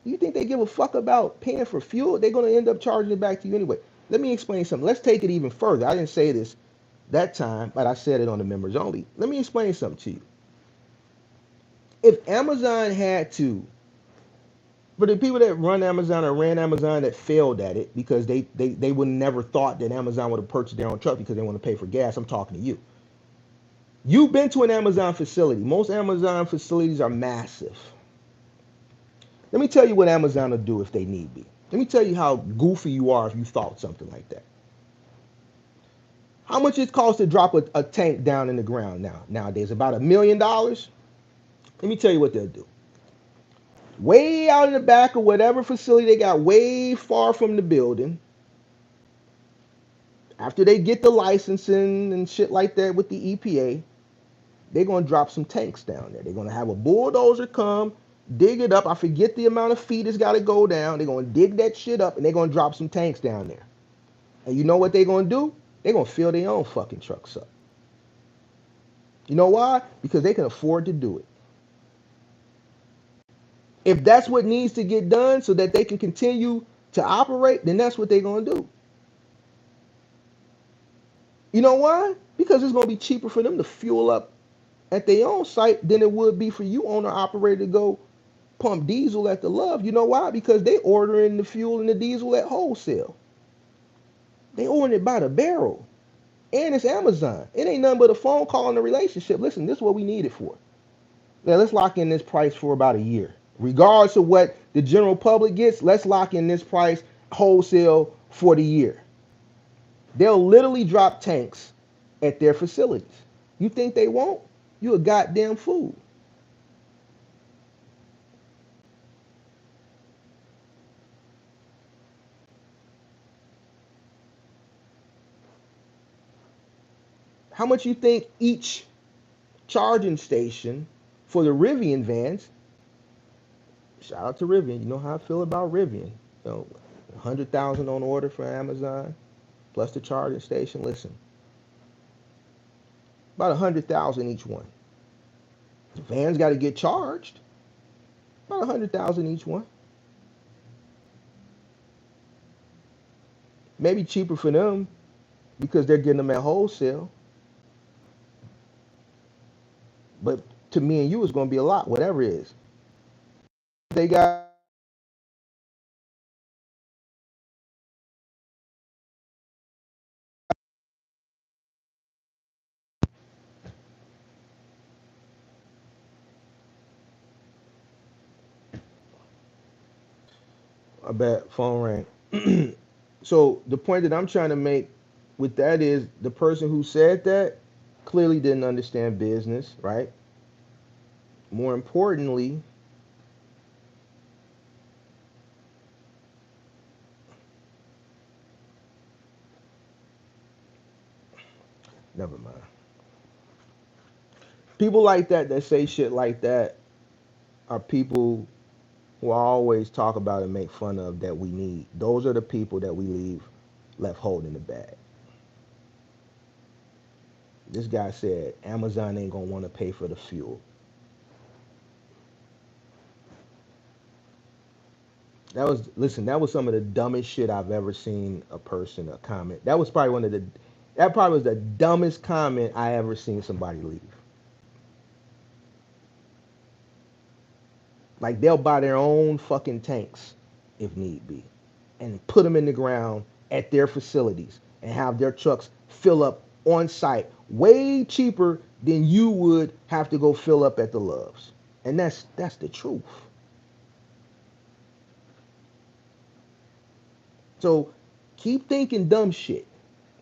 You think they give a fuck about paying for fuel? They're going to end up charging it back to you anyway. Let me explain something. Let's take it even further. I didn't say this that time, but I said it on the members only. Let me explain something to you. If Amazon had to, for the people that run Amazon or ran Amazon that failed at it because they would never thought that Amazon would have purchased their own truck because they want to pay for gas. I'm talking to you. You've been to an Amazon facility. Most Amazon facilities are massive. Let me tell you what Amazon will do if they need be. Let me tell you how goofy you are if you thought something like that. How much it costs to drop a tank down in the ground nowadays? About $1 million. Let me tell you what they'll do. Way out in the back of whatever facility they got, way far from the building, after they get the licensing and shit like that with the EPA, they're gonna drop some tanks down there. They're gonna have a bulldozer come, dig it up. I forget the amount of feet it's gotta go down. They're gonna dig that shit up and they're gonna drop some tanks down there. And you know what they're gonna do? They're gonna fill their own fucking trucks up. You know why? Because they can afford to do it. If that's what needs to get done so that they can continue to operate, then that's what they're gonna do. You know why? Because it's gonna be cheaper for them to fuel up at their own site than it would be for you owner operator to go pump diesel at the Love. You know why? Because they ordering the fuel and the diesel at wholesale. They ordering it by the barrel. And it's Amazon. It ain't nothing but a phone call and a relationship. Listen, this is what we need it for. Now let's lock in this price for about a year. Regardless of what the general public gets, let's lock in this price wholesale for the year. They'll literally drop tanks at their facilities. You think they won't? You a goddamn fool. How much you think each charging station for the Rivian vans? Shout out to Rivian. You know how I feel about Rivian. You know, 100,000 on order for Amazon plus the charging station. Listen, about 100,000 each one. The vans got to get charged. About 100,000 each one. Maybe cheaper for them because they're getting them at wholesale. But to me and you, it's going to be a lot, whatever it is. They got a bad phone ring. So the point that I'm trying to make with that is the person who said that clearly didn't understand business, right? More importantly, never mind. People like that say shit like that are people who I always talk about and make fun of that we need. Those are the people that we leave left holding the bag. This guy said Amazon ain't gonna want to pay for the fuel. That was listen. That was some of the dumbest shit I've ever seen a person a comment. That was probably one of the. That probably was the dumbest comment I ever seen somebody leave. Like they'll buy their own fucking tanks if need be, and put them in the ground at their facilities and have their trucks fill up on site way cheaper than you would have to go fill up at the Loves. And that's the truth. So keep thinking dumb shit,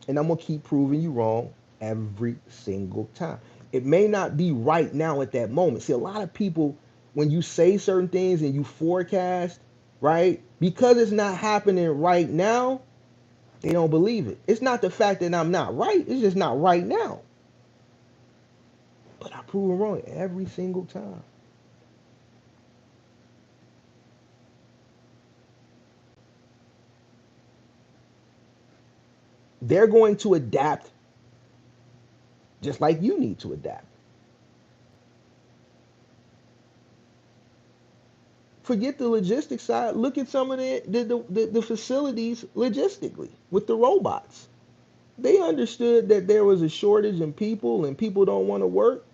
and I'm gonna keep proving you wrong every single time. It may not be right now at that moment. See, a lot of people, when you say certain things and you forecast, right, because it's not happening right now, they don't believe it. It's not the fact that I'm not right, it's just not right now. But I prove them wrong every single time. They're going to adapt just like you need to adapt. Forget the logistics side. Look at some of the facilities logistically with the robots. They understood that there was a shortage in people and people don't want to work.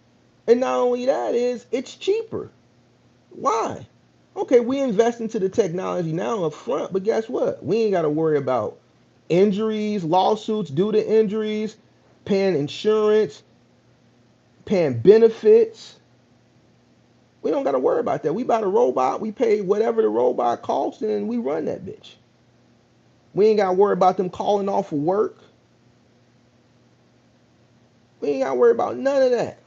And not only that is it's cheaper. Why? Okay, we invest into the technology now up front, but guess what? We ain't got to worry about injuries, lawsuits due to injuries, paying insurance, paying benefits. We don't got to worry about that. We buy the robot, we pay whatever the robot costs, and we run that bitch. We ain't got to worry about them calling off of work. We ain't got to worry about none of that.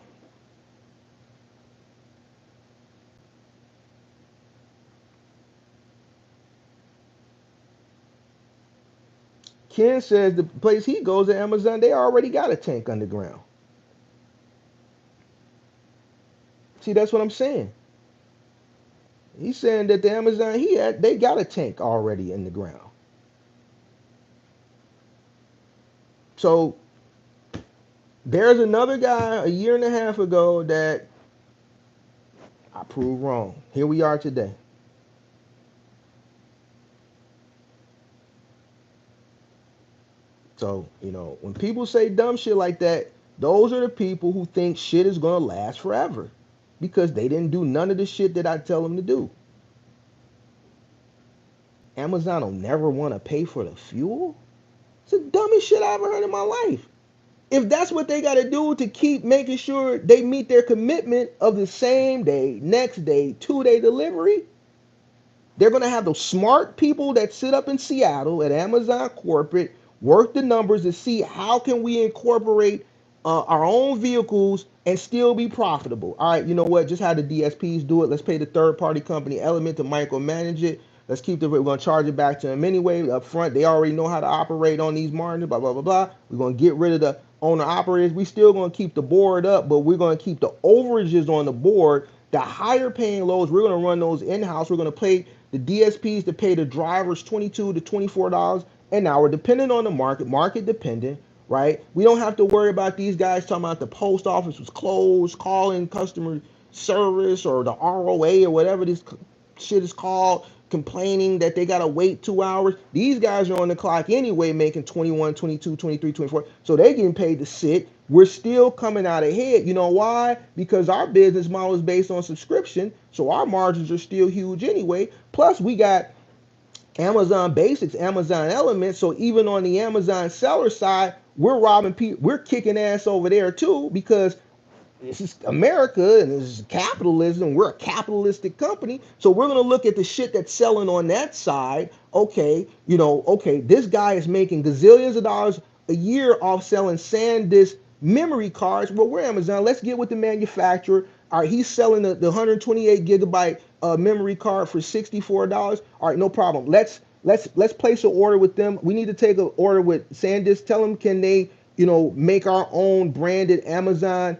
Ken says the place he goes to Amazon, they already got a tank underground. See, that's what I'm saying. He's saying that the Amazon he had, they got a tank already in the ground. So there's another guy a year and a half ago that I proved wrong. Here we are today. So, when people say dumb shit like that, those are the people who think shit is going to last forever because they didn't do none of the shit that I tell them to do. Amazon will never want to pay for the fuel? It's the dumbest shit I ever heard in my life. If that's what they got to do to keep making sure they meet their commitment of the same day, next day, 2 day delivery, they're going to have those smart people that sit up in Seattle at Amazon corporate work the numbers to see how can we incorporate our own vehicles and still be profitable. All right, you know what? Just have the DSPs do it. Let's pay the third party company Element to micromanage it. Let's keep the. We're gonna charge it back to them anyway up front. They already know how to operate on these margins. Blah blah blah blah. We're gonna get rid of the owner operators. We still gonna keep the board up, but we're gonna keep the overages on the board. The higher paying loads, we're gonna run those in house. We're gonna pay the DSPs to pay the drivers $22 to $24, and now we're dependent on the market dependent, right? We don't have to worry about these guys talking about the post office was closed, calling customer service or the ROA or whatever this shit is called, complaining that they gotta wait 2 hours. These guys are on the clock anyway, making 21, 22, 23, 24. So they getting paid to sit. We're still coming out ahead. You know why? Because our business model is based on subscription, so our margins are still huge anyway. Plus, we got Amazon Basics, Amazon Elements. So even on the Amazon seller side, we're robbing people. We're kicking ass over there too because this is America and this is capitalism. We're a capitalistic company. So we're going to look at the shit that's selling on that side. Okay, okay, this guy is making gazillions of dollars a year off selling SanDisk memory cards. Well, we're Amazon. Let's get with the manufacturer. All right, he's selling the 128 gigabyte memory card for $64. All right, no problem. Let's place an order with them. We need to take an order with SanDisk. Tell them can they make our own branded Amazon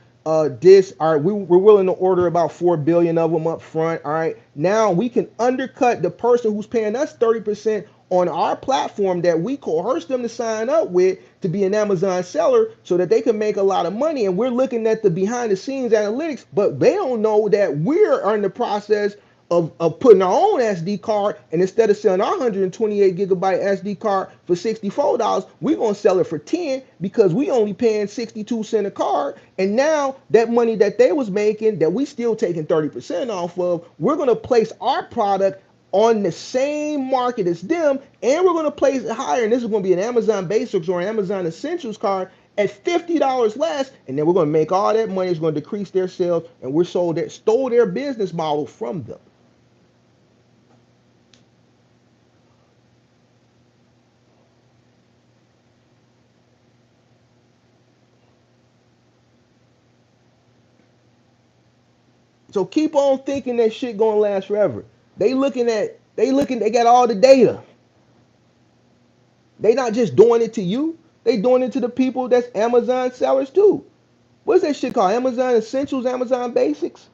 disc. All right, we're willing to order about 4 billion of them up front. All right, now we can undercut the person who's paying us 30% on our platform that we coerce them to sign up with to be an Amazon seller so that they can make a lot of money. And we're looking at the behind the scenes analytics, but they don't know that we're in the process of putting our own SD card, and instead of selling our 128 gigabyte SD card for $64, we're gonna sell it for 10 because we only paying 62 cents a card. And now that money that they was making, that we still taking 30% off of, we're gonna place our product on the same market as them, and we're gonna place it higher. And this is gonna be an Amazon Basics or an Amazon Essentials card at $50 less, and then we're gonna make all that money. It's gonna decrease their sales, and we're stole their business model from them. So keep on thinking that shit gonna last forever. They got all the data. They not just doing it to you. They doing it to the people that's Amazon sellers too. What's that shit called? Amazon Essentials, Amazon Basics?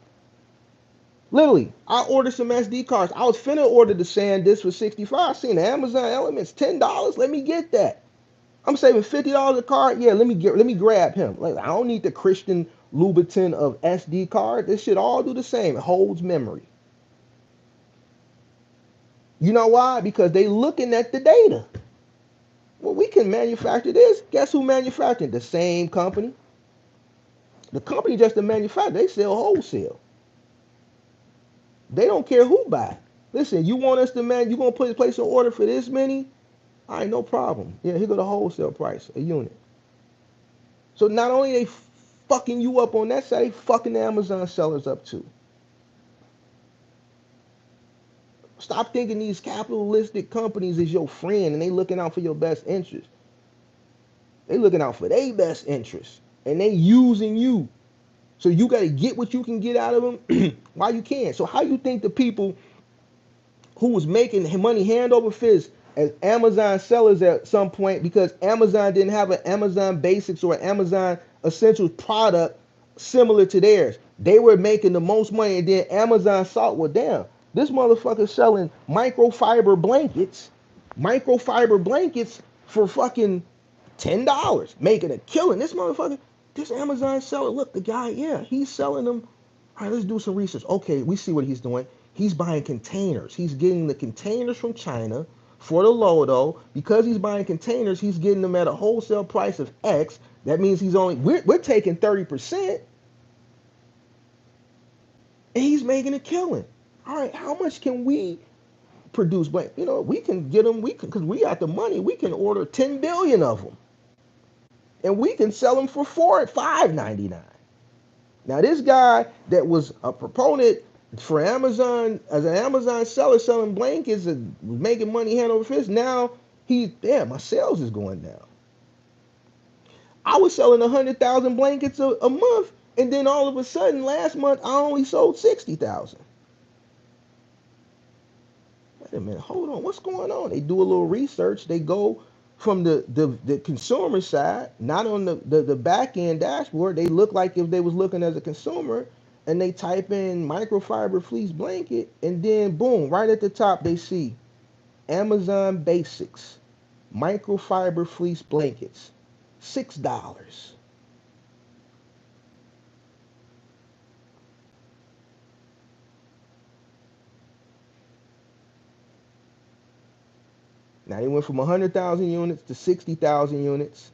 Literally, I ordered some SD cards. I was finna order the SanDisk for 65. I seen the Amazon Elements $10. Let me get that. I'm saving $50 a card. Yeah, let me grab him. Like I don't need the Christian Louboutin of SD card. This shit all do the same. It holds memory. You know why? Because they looking at the data. Well, we can manufacture this. Guess who manufacturing? The same company. The company just a manufacturer. They sell wholesale. They don't care who buy. Listen, you want us to you gonna place an order for this many? All right, no problem. Yeah, here go the wholesale price, a unit. So not only they fucking you up on that side, they fucking the Amazon sellers up too. Stop thinking these capitalistic companies is your friend and they looking out for your best interest. They looking out for their best interest and they using you. So you got to get what you can get out of them while you can. So how you think the people who was making money hand over fist as Amazon sellers at some point because Amazon didn't have an Amazon Basics or an Amazon Essentials product similar to theirs. They were making the most money, and then Amazon saw, well, damn, this motherfucker selling microfiber blankets for fucking $10, making a killing. This motherfucker, this Amazon seller, look, the guy, yeah, he's selling them. All right, let's do some research. Okay, we see what he's doing. He's buying containers. He's getting the containers from China for the low though. Because he's buying containers, he's getting them at a wholesale price of X. That means we're taking 30% and he's making a killing. All right, how much can we produce? But we can get them. We can because we got the money. We can order 10 billion of them, and we can sell them for $5.99. Now this guy that was a proponent for Amazon as an Amazon seller selling blankets and was making money hand over fist. Now my sales is going down. I was selling 100,000 blankets a month, and then all of a sudden last month I only sold 60,000. Wait a minute, hold on, what's going on? They do a little research. They go from the consumer side, not on the back end dashboard. They look like if they was looking as a consumer, and they type in microfiber fleece blanket, and then boom, right at the top they see Amazon Basics microfiber fleece blankets, $6. Now they went from 100,000 units to 60,000 units.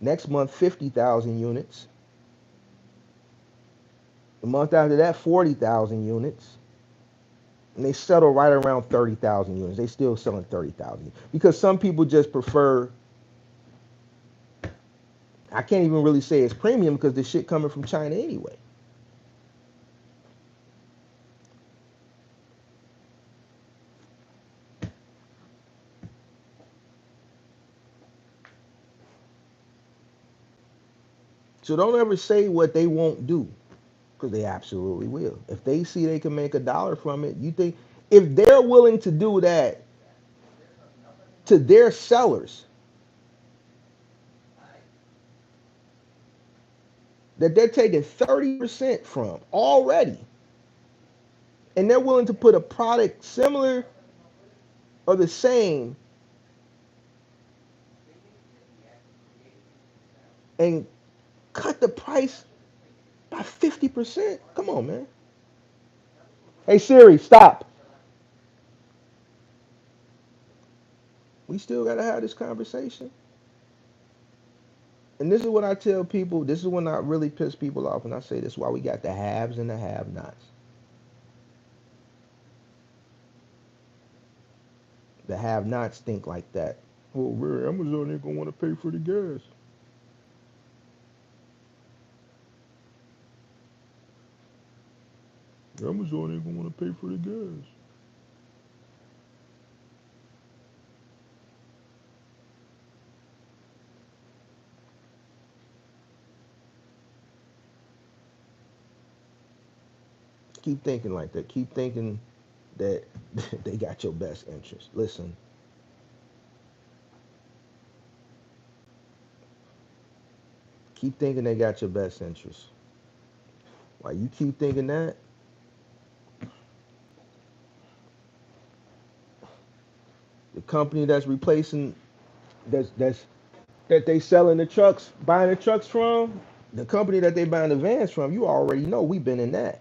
Next month, 50,000 units. The month after that, 40,000 units. And they settle right around 30,000 units. They still selling 30,000 because some people just prefer. I can't even really say it's premium because the shit coming from China anyway. So don't ever say what they won't do because they absolutely will. If they see they can make $1 from it, you think if they're willing to do that to their sellers that they're taking 30% from already, and they're willing to put a product similar or the same and cut the price by 50%. Come on, man. Hey Siri, stop. We still gotta have this conversation. And this is what I tell people. This is when I really piss people off, and I say this: why we got the haves and the have-nots. The have-nots think like that. Well, Amazon ain't gonna want to pay for the gas. Amazon ain't gonna want to pay for the gas. Keep thinking like that. Keep thinking that they got your best interest. Listen, keep thinking they got your best interest. While you keep thinking that, the company that's replacing that's that they selling the trucks, buying the trucks from, the company that they buying the vans from, you already know we've been in that.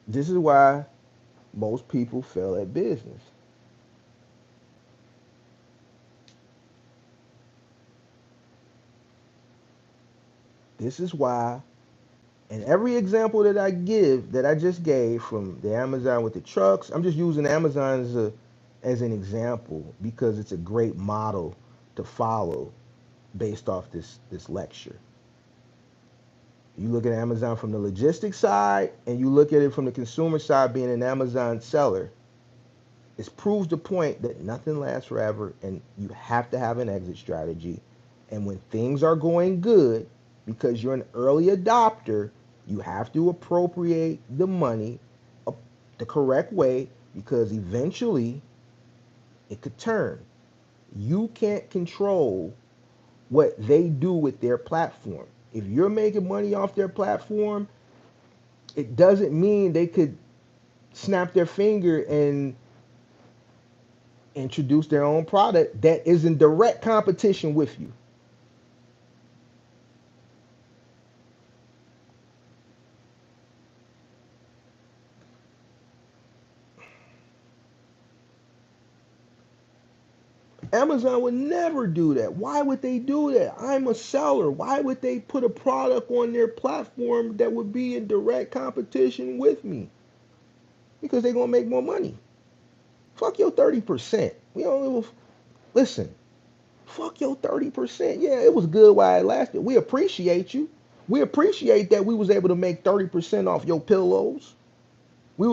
This is why most people fail at business. This is why, and every example that I give, that I just gave from the Amazon with the trucks, I'm just using Amazon as an example because it's a great model to follow based off this lecture. You look at Amazon from the logistics side, and you look at it from the consumer side, being an Amazon seller. It proves the point that nothing lasts forever, and you have to have an exit strategy. And when things are going good, because you're an early adopter, you have to appropriate the money the correct way, because eventually it could turn. You can't control what they do with their platform. If you're making money off their platform, it doesn't mean they could snap their finger and introduce their own product that is in direct competition with you. Amazon would never do that. Why would they do that? I'm a seller. Why would they put a product on their platform that would be in direct competition with me? Because they're gonna make more money. Fuck your 30%. We don't listen. Fuck your 30%. Yeah, it was good while it lasted. We appreciate you. We appreciate that we was able to make 30% off your pillows. We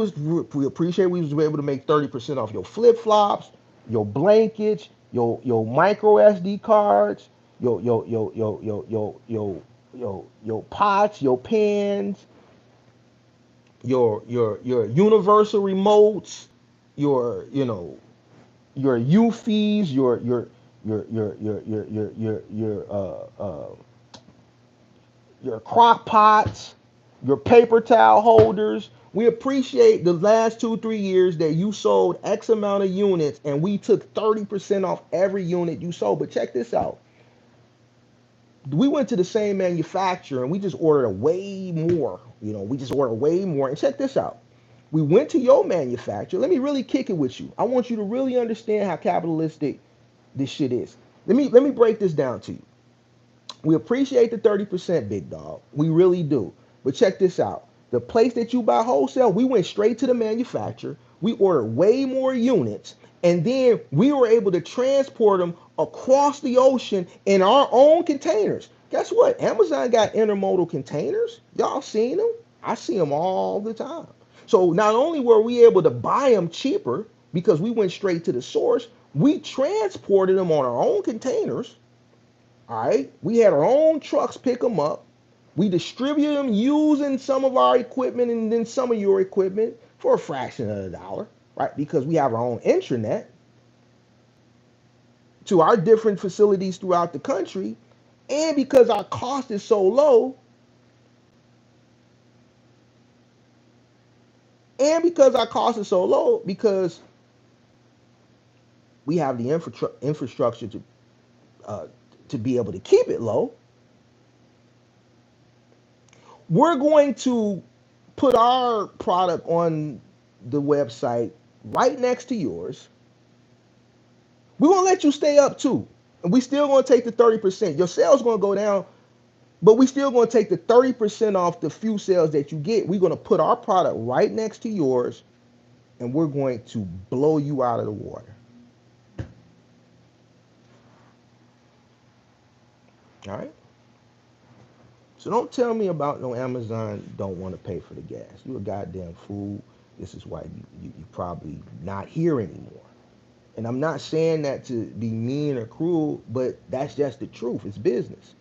appreciate we was able to make 30% off your flip flops, your blankets, your micro SD cards, your pots, your pans, your universal remotes, your your UFIs, your crock pots, your paper towel holders. We appreciate the last 2, 3 years that you sold X amount of units, and we took 30% off every unit you sold. But check this out. We went to the same manufacturer and we just ordered a way more. We just ordered way more. And check this out. We went to your manufacturer. Let me really kick it with you. I want you to really understand how capitalistic this shit is. Let me break this down to you. We appreciate the 30%, big dog. We really do. But check this out. The place that you buy wholesale, we went straight to the manufacturer. We ordered way more units. And then we were able to transport them across the ocean in our own containers. Guess what? Amazon got intermodal containers. Y'all seen them? I see them all the time. So not only were we able to buy them cheaper because we went straight to the source, we transported them on our own containers. All right. We had our own trucks pick them up. We distribute them using some of our equipment and then some of your equipment for a fraction of a dollar, right? Because we have our own intranet to our different facilities throughout the country. And because our cost is so low, because we have the infrastructure uh, to be able to keep it low, we're going to put our product on the website right next to yours. We're gonna let you stay up too. And we still gonna take the 30%. Your sales gonna go down, but we still gonna take the 30% off the few sales that you get. We're gonna put our product right next to yours and we're going to blow you out of the water. All right? So don't tell me about no Amazon don't want to pay for the gas. You a goddamn fool. This is why you probably not here anymore. And I'm not saying that to be mean or cruel, but that's just the truth. It's business.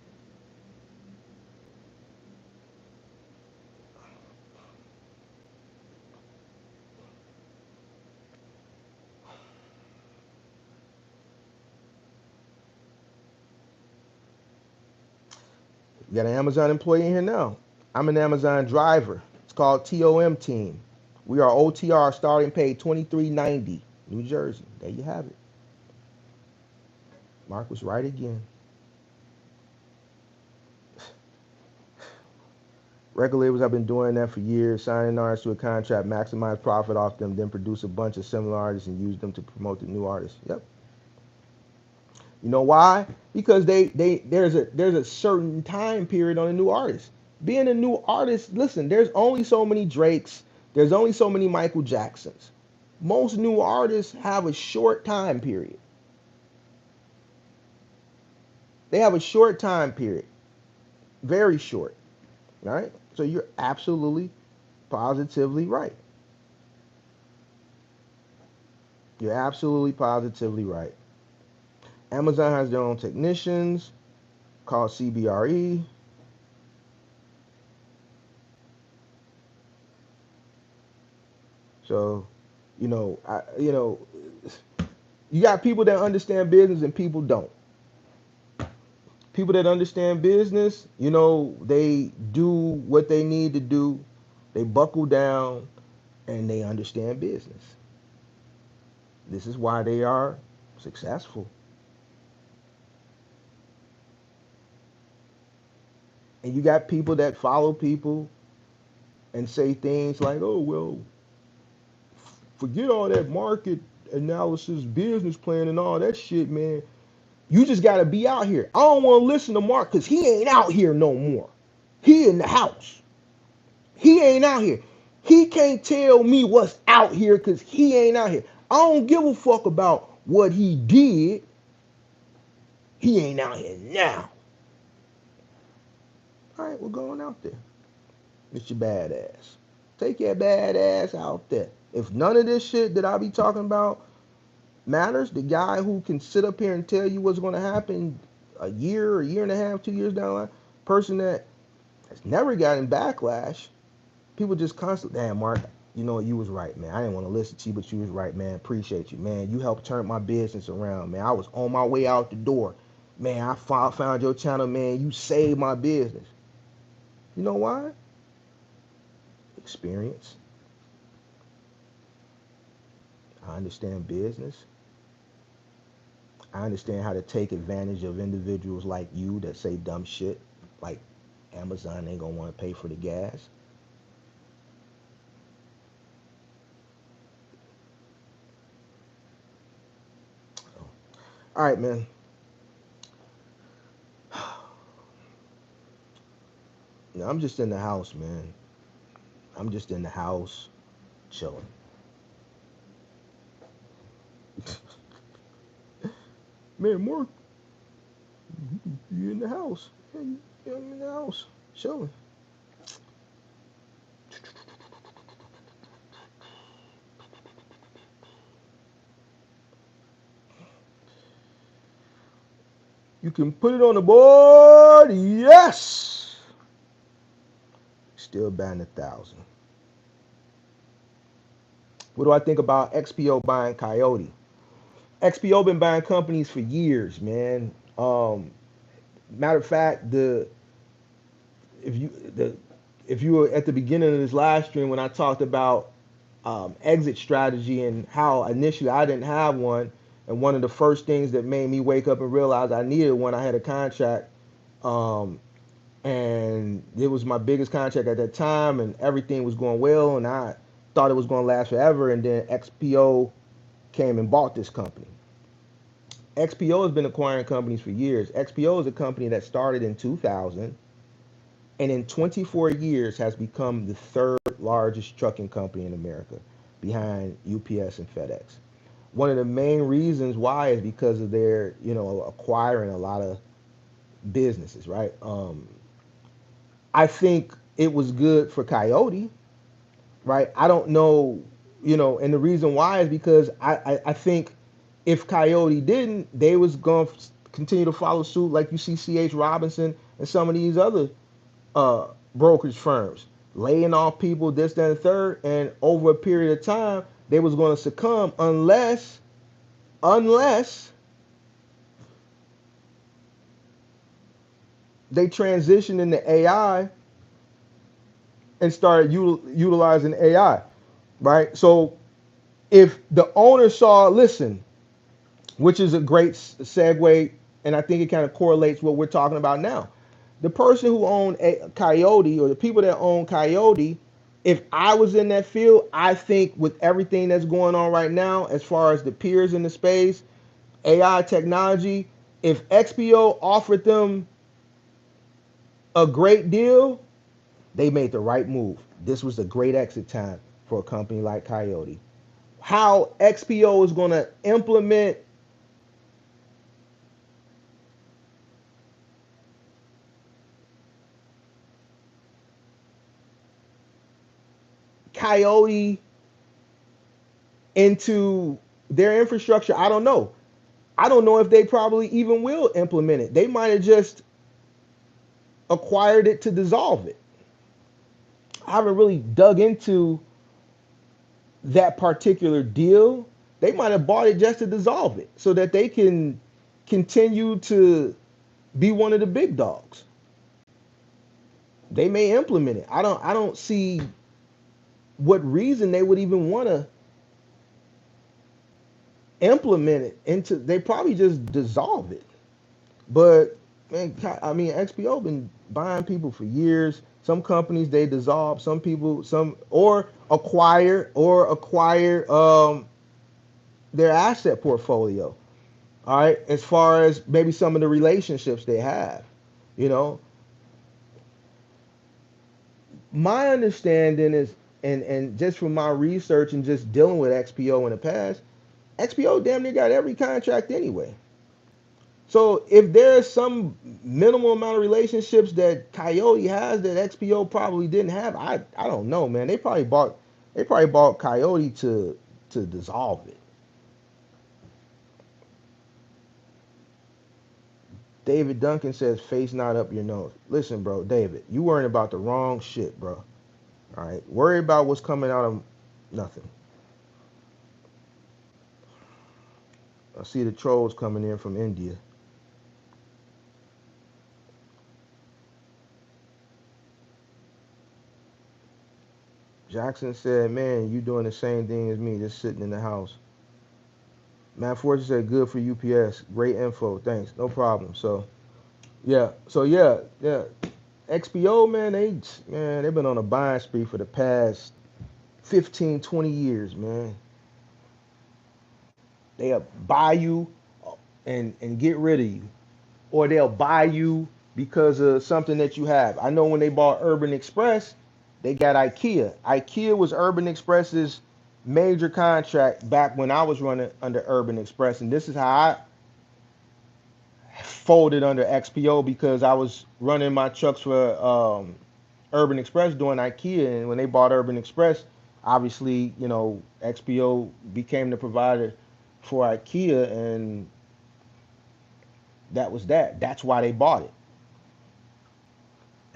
You got an Amazon employee in here now. I'm an Amazon driver. It's called TOM team. We are OTR starting pay 23.90, New Jersey. There you have it. Mark was right again. Record labels have been doing that for years, signing artists to a contract, maximize profit off them, then produce a bunch of similar artists and use them to promote the new artists. Yep. You know why? Because there's a certain time period on a new artist. Being a new artist, listen, there's only so many Drakes, there's only so many Michael Jacksons. Most new artists have a short time period. They have a short time period. Very short. Right? So you're absolutely positively right. You're absolutely positively right. Amazon has their own technicians called CBRE. So, you got people that understand business and people don't. People that understand business, they do what they need to do. They buckle down and they understand business. This is why they are successful. And you got people that follow people and say things like, "Oh, well, forget all that market analysis, business plan, and all that shit, man. You just got to be out here." I don't want to listen to Mark because he ain't out here no more. He in the house. He ain't out here. He can't tell me what's out here because he ain't out here. I don't give a fuck about what he did. He ain't out here now. All right, we're going out there. It's your badass. Take your badass out there. If none of this shit that I be talking about matters, the guy who can sit up here and tell you what's going to happen a year and a half, 2 years down the line, person that has never gotten backlash, people just constantly, damn, Mark, you was right, man. I didn't want to listen to you, but you was right, man. Appreciate you, man. You helped turn my business around, man. I was on my way out the door. Man, I found your channel, man. You saved my business. You know why? Experience. I understand business. I understand how to take advantage of individuals like you that say dumb shit, like Amazon ain't gonna want to pay for the gas. So, all right, man. Now, I'm just in the house, man. I'm just in the house chilling. Man, Mark, you in the house? Man, I'm in the house chilling. You can put it on the board. Yes. Still batting 1,000. What do I think about XPO buying Coyote? XPO been buying companies for years, man. Matter of fact, if you the if you were at the beginning of this live stream when I talked about exit strategy and how initially I didn't have one, and one of the first things that made me wake up and realize I needed one, I had a contract, um, and it was my biggest contract at that time, and everything was going well, and I thought it was going to last forever, and then XPO came and bought this company. XPO has been acquiring companies for years. XPO is a company that started in 2000 and in 24 years has become the third largest trucking company in America behind UPS and FedEx. One of the main reasons why is because of their, acquiring a lot of businesses, right? I think it was good for Coyote, right? I don't know, and the reason why is because I think if Coyote didn't, they was going to continue to follow suit like you see CH Robinson and some of these other brokerage firms laying off people, this, that, and the third, and over a period of time, they was going to succumb unless they transitioned into AI and started utilizing AI, right? So if the owner saw, listen, which is a great segue, and I think it kind of correlates what we're talking about now. The person who owned a Coyote, or the people that own Coyote, if I was in that field, I think with everything that's going on right now, as far as the peers in the space, AI technology, if XPO offered them a great deal, they made the right move. This was a great exit time for a company like Coyote. How XPO is going to implement Coyote into their infrastructure, I don't know. I don't know if they probably even will implement it. They might have just acquired it to dissolve it. I haven't really dug into that particular deal. They might have bought it just to dissolve it so that they can continue to be one of the big dogs. They may implement it. I don't see what reason they would even want to implement it into, they probably just dissolve it. But man, I mean, XPO been buying people for years. Some companies they dissolve, some people, some or acquire their asset portfolio. All right, as far as maybe some of the relationships they have, you know, my understanding is, and just from my research and just dealing with XPO in the past, XPO damn near got every contract anyway. So if there's some minimal amount of relationships that Coyote has that XPO probably didn't have, I don't know, man. They probably bought Coyote to dissolve it. David Duncan says, "Face not up your nose." Listen, bro, David, you worrying about the wrong shit, bro. All right, worry about what's coming out of nothing. I see the trolls coming in from India. Jackson said, "Man, you doing the same thing as me, just sitting in the house." Matt Fortune said, "Good for UPS. Great info. Thanks. No problem." So yeah. XPO, man, they've been on a buying spree for the past 15, 20 years, man. They'll buy you and get rid of you, or they'll buy you because of something that you have. I know when they bought Urban Express, they got IKEA. IKEA was Urban Express's major contract back when I was running under Urban Express, and this is how I folded under XPO because I was running my trucks for Urban Express doing IKEA, and when they bought Urban Express, obviously, XPO became the provider for IKEA, and that was that. That's why they bought it,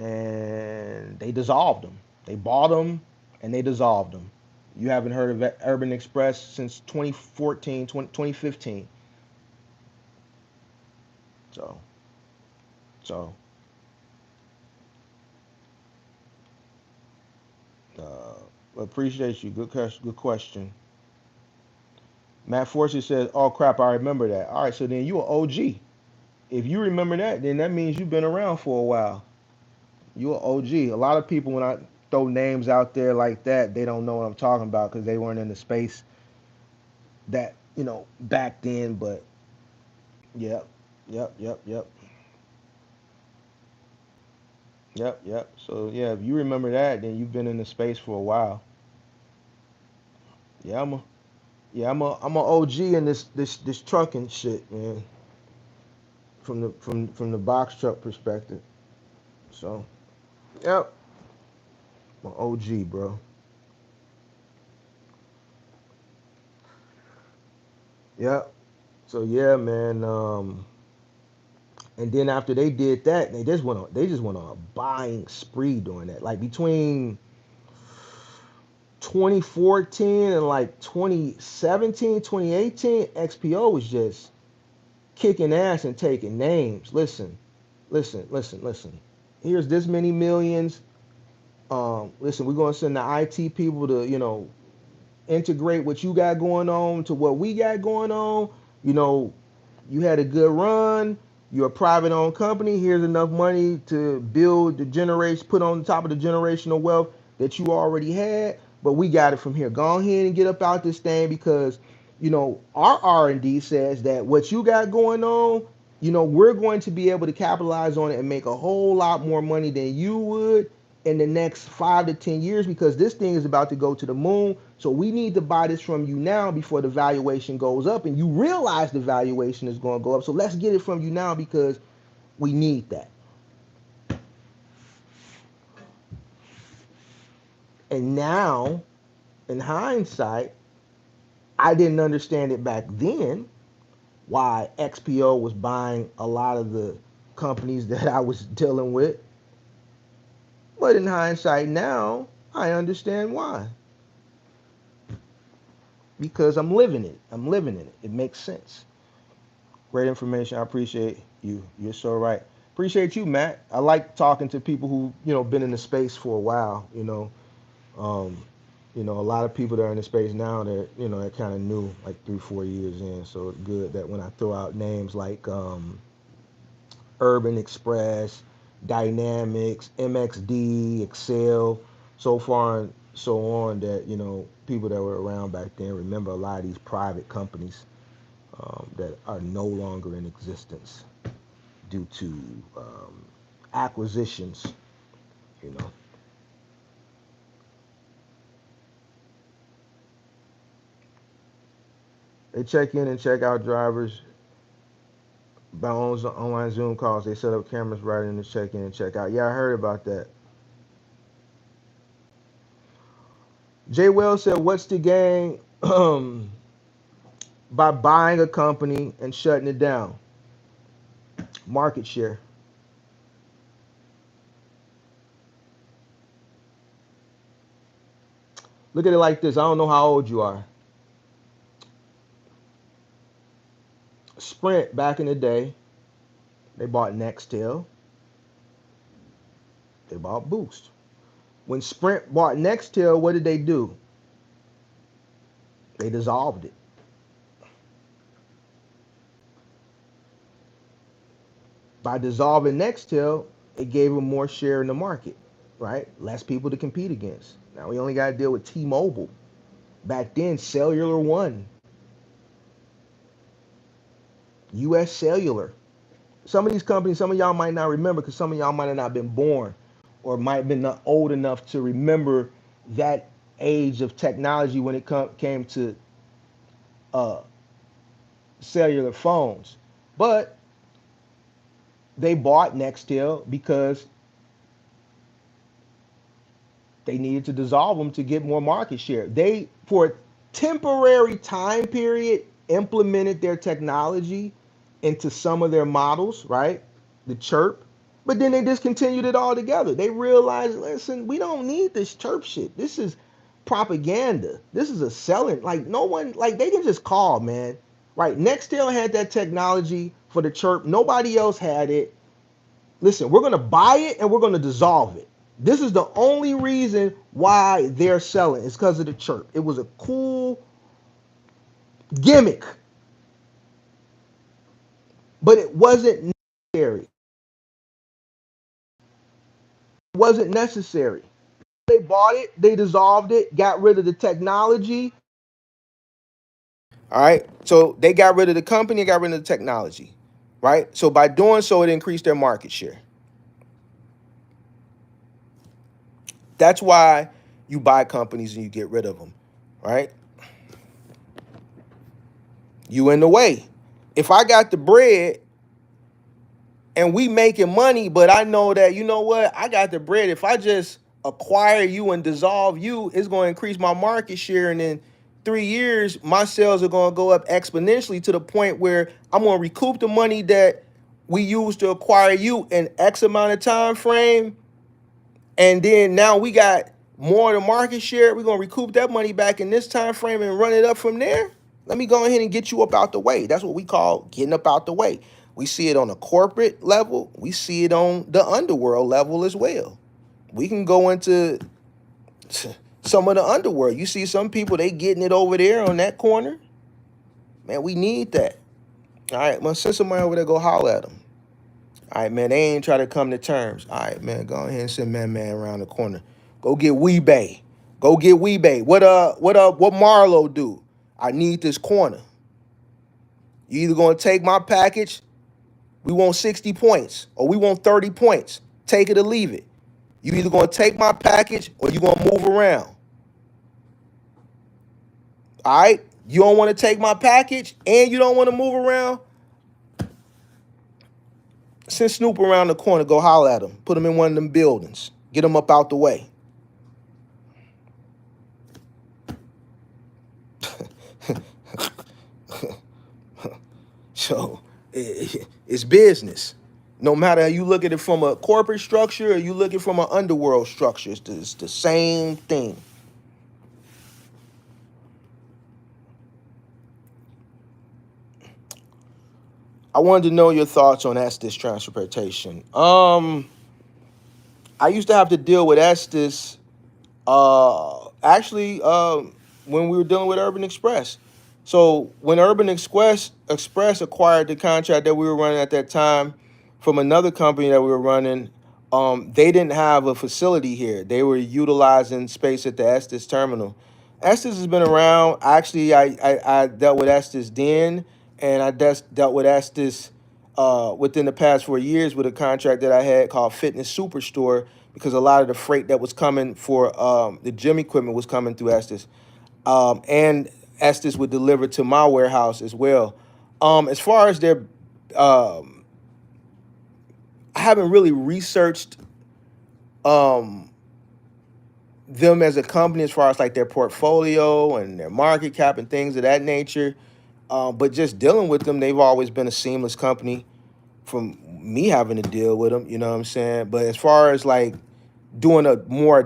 and they dissolved them. They bought them, and they dissolved them. You haven't heard of Urban Express since 2014, 2015. So, so appreciate you. Good question. Matt Forster says, "Oh crap, I remember that." All right, so then you an OG. If you remember that, then that means you've been around for a while. You an OG. A lot of people, when I throw names out there like that, they don't know what I'm talking about because they weren't in the space that back then. But yep, yep, yep, yep, yep. So yeah, if you remember that, then you've been in the space for a while. Yeah, I'm a OG in this trucking shit, man. From the box truck perspective. So yep, I'm a OG, bro. Yep. So yeah, man. And then after they did that, they just went on a buying spree doing that. Like between 2014 and like 2017, 2018, XPO was just kicking ass and taking names. Listen. Here's this many millions. Listen, we're gonna send the IT people to integrate what you got going on to what we got going on. You know, you had a good run. You're a private owned company. Here's enough money to build the generation, put on the top of the generational wealth that you already had. But we got it from here. Go ahead and get up out this thing because, our R&D says that what you got going on, we're going to be able to capitalize on it and make a whole lot more money than you would in the next 5 to 10 years because this thing is about to go to the moon. So we need to buy this from you now before the valuation goes up. And you realize the valuation is going to go up. So let's get it from you now because we need that. And now, in hindsight, I didn't understand it back then why XPO was buying a lot of the companies that I was dealing with. But in hindsight now, I understand why. Because I'm living it. I'm living in it. It makes sense. Great information. I appreciate you. You're so right. Appreciate you, Matt. I like talking to people who, been in the space for a while, Um, a lot of people that are in the space now that, that kind of new, like 3, 4 years in. So it's good that when I throw out names like Urban Express, Dynamics, MXD, Excel, so far and so on, that people that were around back then remember a lot of these private companies that are no longer in existence due to acquisitions. You know, they check in and check out drivers by online Zoom calls. They set up cameras right in the check in and check out. Yeah, I heard about that. Jay Wells said, "What's the gain by buying a company and shutting it down? Market share." Look at it like this. I don't know how old you are. Sprint back in the day, they bought Nextel, they bought Boost. When Sprint bought Nextel, what did they do? They dissolved it. By dissolving Nextel, it gave them more share in the market, right? Less people to compete against. Now we only got to deal with T-Mobile. Back then, Cellular One, U.S. Cellular. Some of these companies, some of y'all might not remember because some of y'all might have not been born or might have been not old enough to remember that age of technology when it came to uh, cellular phones. But they bought Nextel because they needed to dissolve them to get more market share. They, for a temporary time period, implemented their technology into some of their models, right? The chirp. But then they discontinued it altogether. They realized, listen, we don't need this chirp shit. This is propaganda. This is a selling. Like, no one, like, they can just call, man. Right? Nextel had that technology for the chirp. Nobody else had it. Listen, we're going to buy it and we're going to dissolve it. This is the only reason why they're selling. It's because of the chirp. It was a cool gimmick, but it wasn't necessary. It wasn't necessary. They bought it, they dissolved it, got rid of the technology. All right. So they got rid of the company, got rid of the technology. Right. So by doing so, it increased their market share. That's why you buy companies and you get rid of them. Right. You in the way. If I got the bread and we making money, but I know that, you know what, I got the bread. If I just acquire you and dissolve you, it's going to increase my market share. And in 3 years, my sales are going to go up exponentially to the point where I'm going to recoup the money that we used to acquire you in X amount of time frame. And then now we got more of the market share. We're going to recoup that money back in this time frame and run it up from there. Let me go ahead and get you up out the way. That's what we call getting up out the way. We see it on a corporate level. We see it on the underworld level as well. We can go into some of the underworld. You see some people, they getting it over there on that corner. Man, we need that. All right, well, send somebody over there, go holler at them. All right, man. They ain't try to come to terms. All right, man. Go ahead and send man around the corner. Go get Weebay. Go get Weebay. What Marlo do? I need this corner. You either gonna take my package, we want 60 points, or we want 30 points. Take it or leave it. You either gonna take my package or you gonna move around. All right? You don't want to take my package and you don't want to move around? Send Snoop around the corner, go holler at him. Put him in one of them buildings. Get him up out the way. So it's business. No matter how you look at it from a corporate structure or you look at it from an underworld structure, it's the same thing. I wanted to know your thoughts on Estes transportation. I used to have to deal with Estes actually when we were dealing with Urban Express. So when Urban Express acquired the contract that we were running at that time from another company that we were running, they didn't have a facility here. They were utilizing space at the Estes terminal. Estes has been around. Actually, I dealt with Estes then, and I dealt with Estes within the past 4 years with a contract that I had called Fitness Superstore, because a lot of the freight that was coming for the gym equipment was coming through Estes. And Estes would deliver to my warehouse as well. As far as their, I haven't really researched them as a company as far as like their portfolio and their market cap and things of that nature. But just dealing with them, they've always been a seamless company from me having to deal with them, you know what I'm saying? But as far as like doing a more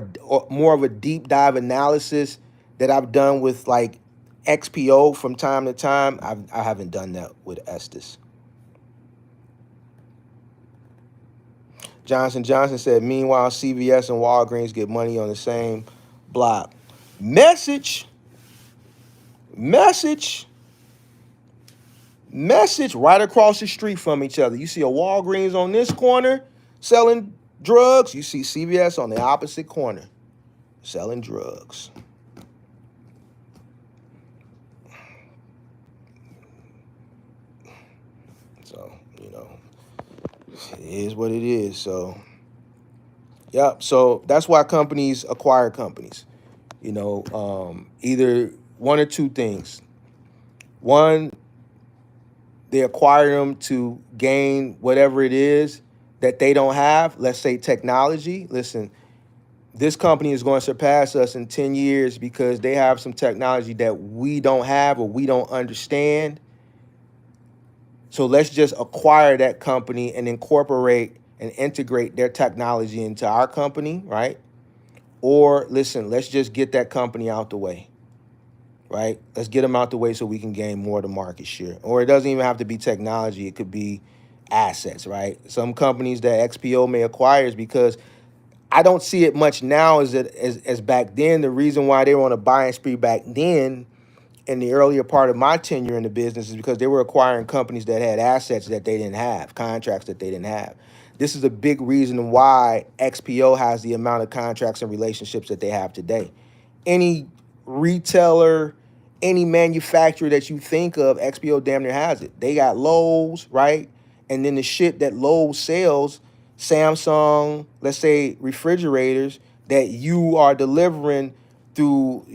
of a deep dive analysis that I've done with like XPO from time to time, I haven't done that with Estes. Johnson said, meanwhile, CVS and Walgreens get money on the same block. Message right across the street from each other. You see a Walgreens on this corner selling drugs. You see CVS on the opposite corner selling drugs. So, it is what it is. So, yeah. So that's why companies acquire companies. Either one or two things. One, they acquire them to gain whatever it is that they don't have. Let's say technology. Listen, this company is going to surpass us in 10 years because they have some technology that we don't have or we don't understand. So let's just acquire that company and incorporate and integrate their technology into our company, right? Or listen, let's just get that company out the way, right? Let's get them out the way so we can gain more of the market share. Or it doesn't even have to be technology. It could be assets, right? Some companies that XPO may acquire is because I don't see it much now as back then. The reason why they were on a buying spree back then in the earlier part of my tenure in the business is because they were acquiring companies that had assets that they didn't have, contracts that they didn't have. This is a big reason why XPO has the amount of contracts and relationships that they have today. Any retailer, any manufacturer that you think of, XPO damn near has it. They got Lowe's, right? And then the shit that Lowe's sells, Samsung, let's say refrigerators that you are delivering through,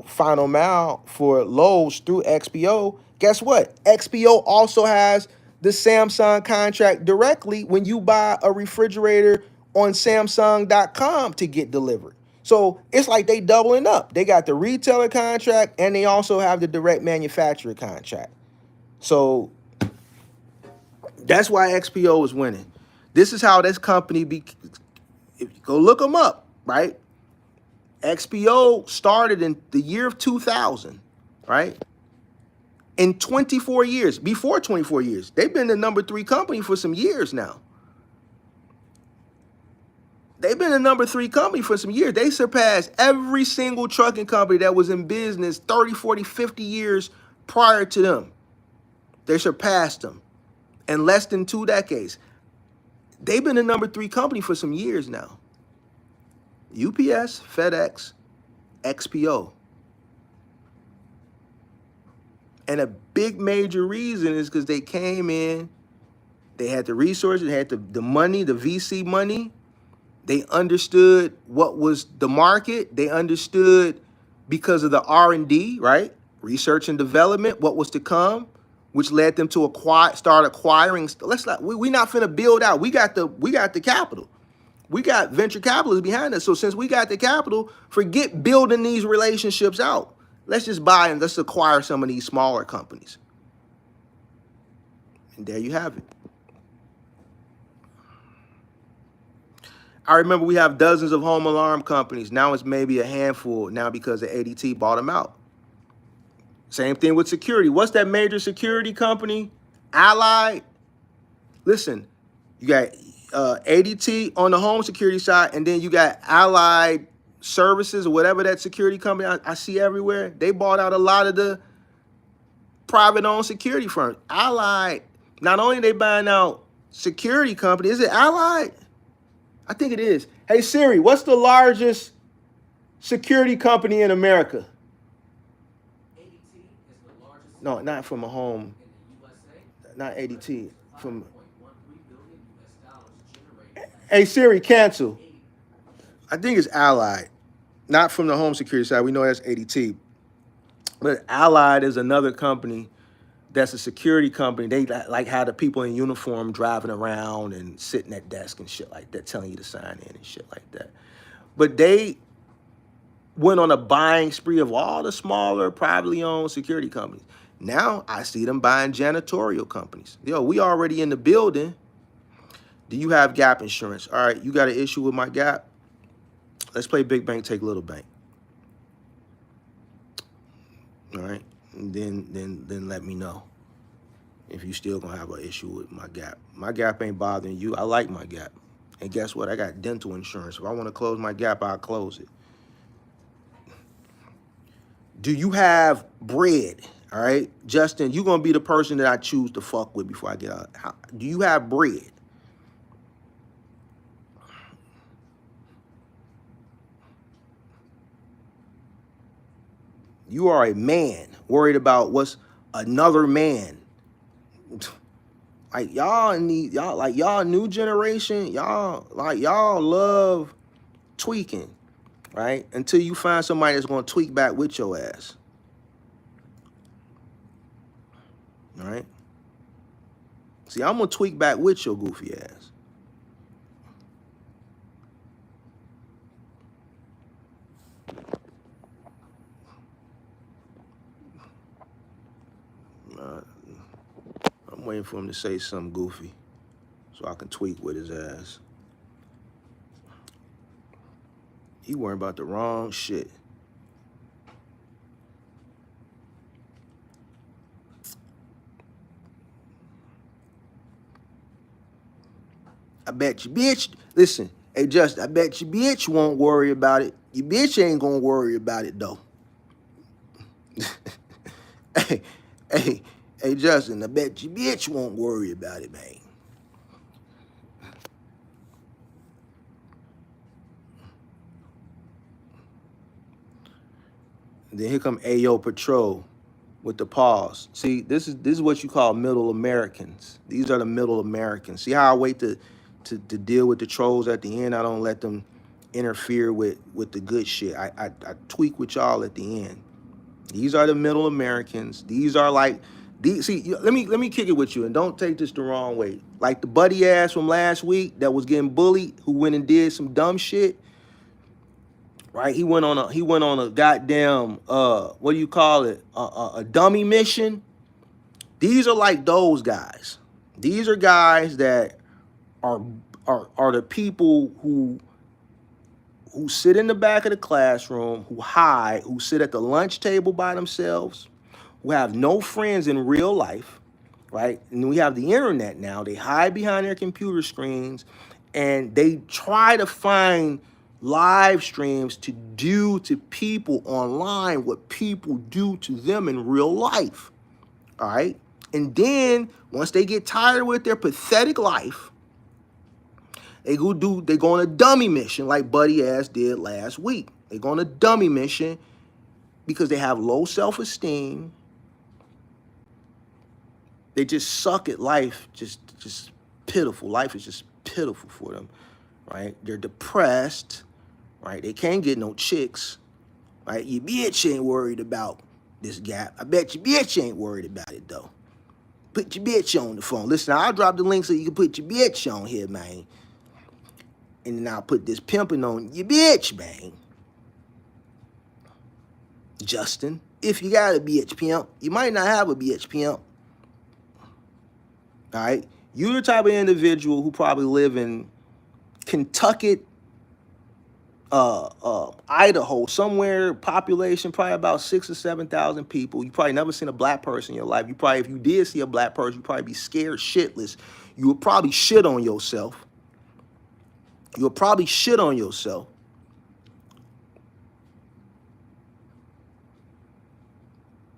final mile for Lowe's through XPO. Guess what? XPO also has the Samsung contract directly when you buy a refrigerator on Samsung.com to get delivered. So it's like they doubling up. They got the retailer contract and they also have the direct manufacturer contract. So that's why XPO is winning. This is how this company if you go look them up, right? XPO started in the year of 2000, right? In 24 years, before 24 years, they've been the number 3 company for some years now. They've been the number 3 company for some years. They surpassed every single trucking company that was in business 30, 40, 50 years prior to them. They surpassed them in less than 2 decades. They've been the number 3 company for some years now. UPS, FedEx, XPO. And a big major reason is because they came in, they had the resources, they had the money, the VC money. They understood what was the market. They understood because of the R&D, right? Research and development, what was to come, which led them to start acquiring. We not finna build out. We got the capital. We got venture capitalists behind us. So since we got the capital, forget building these relationships out. Let's just buy and let's acquire some of these smaller companies. And there you have it. I remember we have dozens of home alarm companies. Now it's maybe a handful now because the ADT bought them out. Same thing with security. What's that major security company? Allied. Listen, you got ADT on the home security side, and then you got Allied Services or whatever that security company I see everywhere. They bought out a lot of the private-owned security firms. Allied, not only are they buying out security company, is it Allied? I think it is. Hey, Siri, what's the largest security company in America? ADT is the largest. No, not from a home. In the USA. Not ADT. From. $5.13 billion generated. Hey, Siri, cancel. I think it's Allied. Not from the home security side. We know that's ADT. But Allied is another company that's a security company. They like how the people in uniform driving around and sitting at desk and shit like that, telling you to sign in and shit like that. But they went on a buying spree of all the smaller privately owned security companies. Now I see them buying janitorial companies. Yo, we already in the building. Do you have gap insurance? All right, you got an issue with my gap? Let's play big bank, take little bank. All right. And then let me know if you still gonna have an issue with my gap. My gap ain't bothering you. I like my gap. And guess what? I got dental insurance. If I want to close my gap, I'll close it. Do you have bread? All right, Justin, you're gonna be the person that I choose to fuck with before I get out. Do you have bread? You are a man worried about what's another man. Like y'all new generation, y'all love tweaking, right? Until you find somebody that's gonna tweak back with your ass. All right. See, I'm gonna tweak back with your goofy ass. I'm waiting for him to say something goofy so I can tweak with his ass. He worrying about the wrong shit. I bet you, bitch. Listen, hey, Justin, I bet you, bitch, won't worry about it. Your bitch ain't gonna worry about it, though. Hey, Justin, I bet you, bitch, won't worry about it, man. And then here come Ayo Patrol with the pause. See, this is what you call middle Americans. These are the middle Americans. See how I wait to deal with the trolls at the end? I don't let them interfere with the good shit. I tweak with y'all at the end. These are the middle Americans. These are like these. See, let me kick it with you, and don't take this the wrong way. Like the buddy ass from last week that was getting bullied, who went and did some dumb shit. Right? He went on a goddamn what do you call it? A dummy mission. These are like those guys. These are guys that are the people who sit in the back of the classroom, who hide, who sit at the lunch table by themselves, who have no friends in real life, right? And we have the internet now. They hide behind their computer screens, and they try to find live streams to do to people online what people do to them in real life, all right? And then once they get tired with their pathetic life, They go on a dummy mission like Buddy Ass did last week. They go on a dummy mission because they have low self-esteem. They just suck at life, just pitiful. Life is just pitiful for them, right? They're depressed, right? They can't get no chicks, right? Your bitch ain't worried about this gap. I bet your bitch ain't worried about it, though. Put your bitch on the phone. Listen, I'll drop the link so you can put your bitch on here, man. And then I'll put this pimping on your bitch, man. Justin, if you got a bitch pimp, you might not have a bitch pimp. All right? You're the type of individual who probably live in Kentucky, Idaho, somewhere, population probably about 6,000 or 7,000 people. You probably never seen a black person in your life. You probably, if you did see a black person, you'd probably be scared shitless. You would probably shit on yourself. You would probably shit on yourself.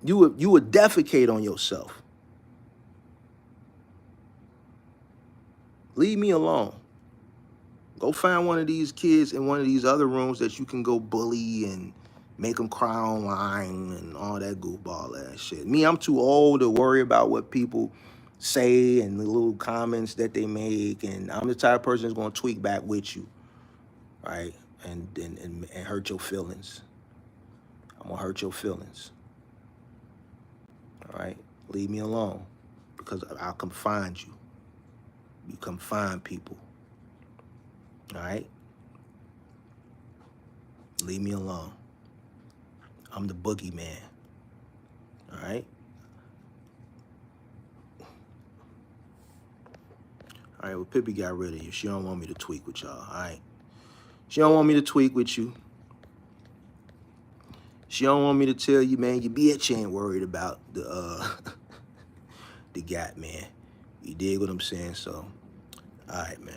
You would defecate on yourself. Leave me alone. Go find one of these kids in one of these other rooms that you can go bully and make them cry online and all that goofball ass shit. Me, I'm too old to worry about what people say and the little comments that they make, and I'm the type of person that's gonna tweak back with you, right? And hurt your feelings. I'm gonna hurt your feelings. All right? Leave me alone, because I'll come find you. You come find people. All right? Leave me alone. I'm the boogeyman. All right? All right, well, Pippi got rid of you. She don't want me to tweak with y'all, all right? She don't want me to tweak with you. She don't want me to tell you, man, your bitch ain't worried about the the gap, man. You dig what I'm saying? So, all right, man.